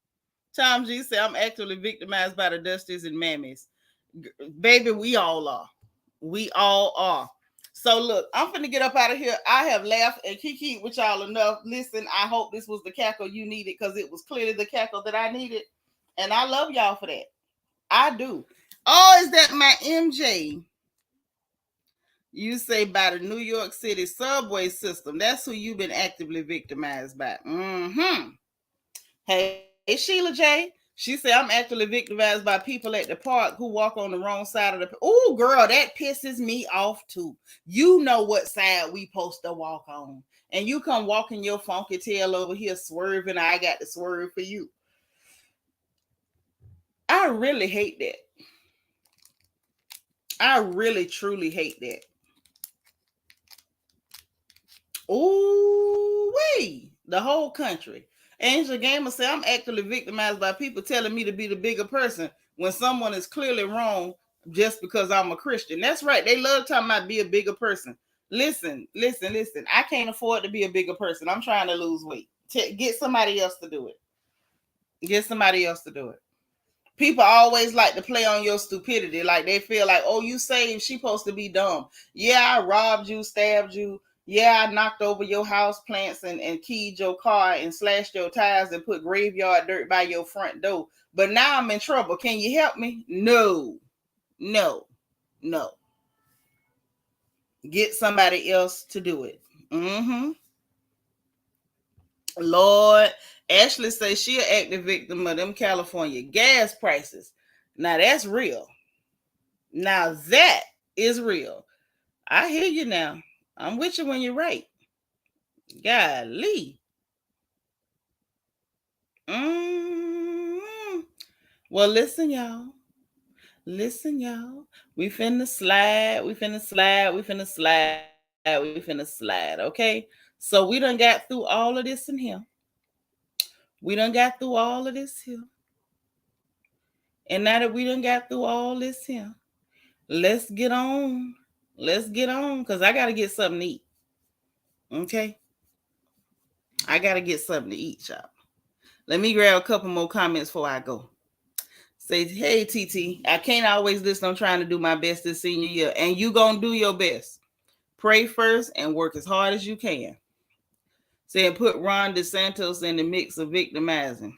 Tom G said, I'm actually victimized by the Dusties and Mammies. Baby, we all are. We all are. So look, I'm finna get up out of here. I have laughed and kiki with y'all enough. Listen, I hope this was the cackle you needed because it was clearly the cackle that I needed. And I love y'all for that. I do. Oh, is that my MJ? You say by the New York City subway system. That's who you've been actively victimized by. Mm-hmm. Hey, Sheila J. She said, I'm actively victimized by people at the park who walk on the wrong side of the... Oh, girl, that pisses me off too. You know what side we supposed to walk on. And you come walking your funky tail over here swerving. I got to swerve for you. I really hate that. I really, truly hate that. Oh, wait. The whole country. Angel Gamer said, I'm actually victimized by people telling me to be the bigger person when someone is clearly wrong just because I'm a Christian. That's right. They love talking about be a bigger person. Listen. I can't afford to be a bigger person. I'm trying to lose weight. Get somebody else to do it. Get somebody else to do it. People always like to play on your stupidity. Like they feel like, oh, you saved, she supposed to be dumb. Yeah, I robbed you, stabbed you. Yeah, I knocked over your house plants and keyed your car and slashed your tires and put graveyard dirt by your front door. But now I'm in trouble. Can you help me? No. Get somebody else to do it. Mm-hmm. Lord, Ashley says she an active victim of them California gas prices. Now that's real. Now that is real. I hear you now. I'm with you when you're right. Golly. Well, listen, y'all. We finna slide. Okay. So we done got through all of this in here. And now that we done got through all this here, let's get on. Because I got to get something to eat. Okay? I got to get something to eat, y'all. Let me grab a couple more comments before I go. Say, hey, TT, I can't always listen. I'm trying to do my best this senior year. And you going to do your best. Pray first and work as hard as you can. Saying put Ron DeSantis in the mix of victimizing.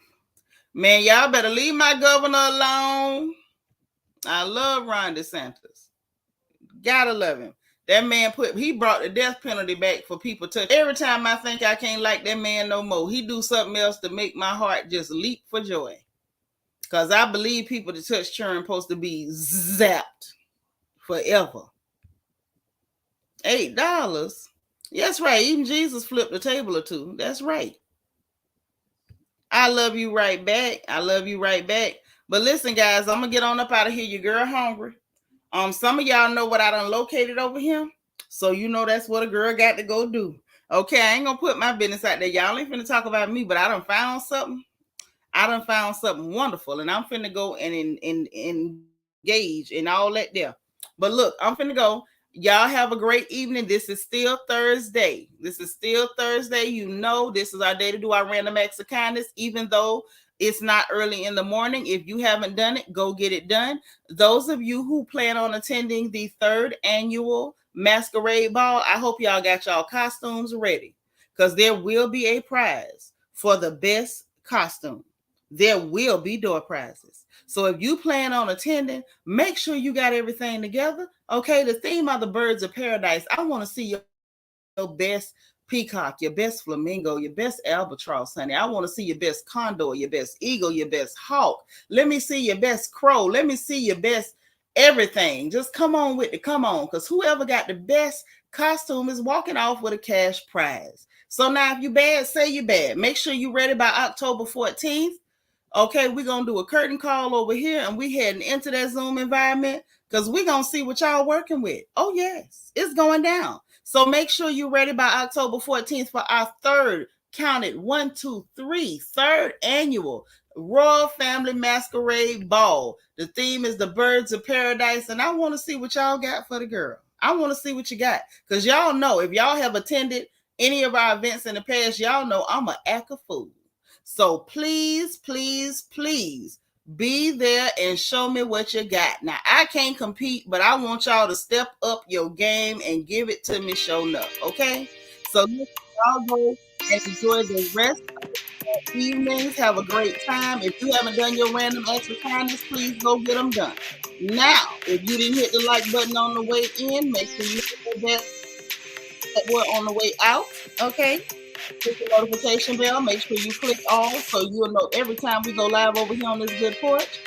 Man, y'all better leave my governor alone. I love Ron DeSantis. Gotta love him. That man he brought the death penalty back for people to. Every time I think I can't like that man no more, he do something else to make my heart just leap for joy. Because I believe people that touch children supposed to be zapped forever. $8. That's right. Even Jesus flipped a table or two. That's right. I love you right back. But listen, guys, I'm going to get on up out of here. Your girl hungry. Some of y'all know what I done located over here. So you know that's what a girl got to go do. Okay, I ain't going to put my business out there. Y'all ain't finna talk about me, but I done found something. Wonderful. And I'm finna go and engage and all that there. But look, I'm finna go. Y'all have a great evening. This is still Thursday. You know, this is our day to do our random acts of kindness, even though It's not early in the morning. If you haven't done it, go get it done. Those of you who plan on attending the 3rd annual masquerade ball, I hope y'all got y'all costumes ready, because there will be a prize for the best costume. There will be door prizes. So if you plan on attending, make sure you got everything together. Okay, the theme of the Birds of Paradise. I want to see your best peacock, your best flamingo, your best albatross, honey. I want to see your best condor, your best eagle, your best hawk. Let me see your best crow. Let me see your best everything. Just come on with it. Come on, because whoever got the best costume is walking off with a cash prize. So now if you bad, say you bad. Make sure you're ready by October 14th. Okay, we're going to do a curtain call over here, and we heading into that Zoom environment, because we're going to see what y'all working with. Oh, yes, it's going down. So make sure you're ready by October 14th for our 3rd, count it, 1, 2, 3, 3rd annual Royal Family Masquerade Ball. The theme is the Birds of Paradise, and I want to see what y'all got for the girl. I want to see what you got, because y'all know, if y'all have attended any of our events in the past, y'all know I'm an act a fool. So please, please, please be there and show me what you got. Now, I can't compete, but I want y'all to step up your game and give it to me showing up, okay? So y'all go and enjoy the rest of the evenings. Have a great time. If you haven't done your random acts of kindness, please go get them done. Now, if you didn't hit the like button on the way in, make sure you hit that one on the way out, okay? Hit the notification bell. Make sure you click all so you'll know every time we go live over here on this good porch.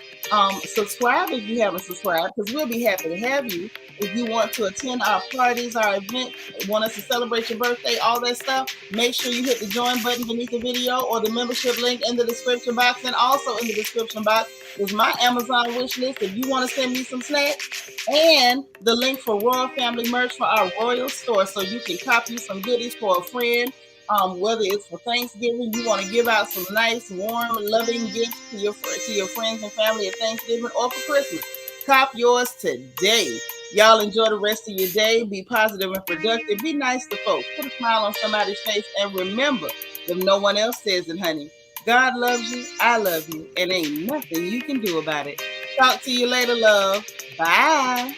Subscribe if you haven't subscribed, because we'll be happy to have you. If you want to attend our parties, our events, want us to celebrate your birthday, all that stuff, make sure you hit the join button beneath the video or the membership link in the description box. And also in the description box is my Amazon wish list if you want to send me some snacks, and the link for Royal Family merch for our Royal store, so you can copy some goodies for a friend. Whether it's for Thanksgiving, you want to give out some nice, warm, loving gifts to your friends and family at Thanksgiving, or for Christmas. Cop yours today. Y'all enjoy the rest of your day. Be positive and productive. Be nice to folks. Put a smile on somebody's face. And remember, if no one else says it, honey, God loves you, I love you, and ain't nothing you can do about it. Talk to you later, love. Bye.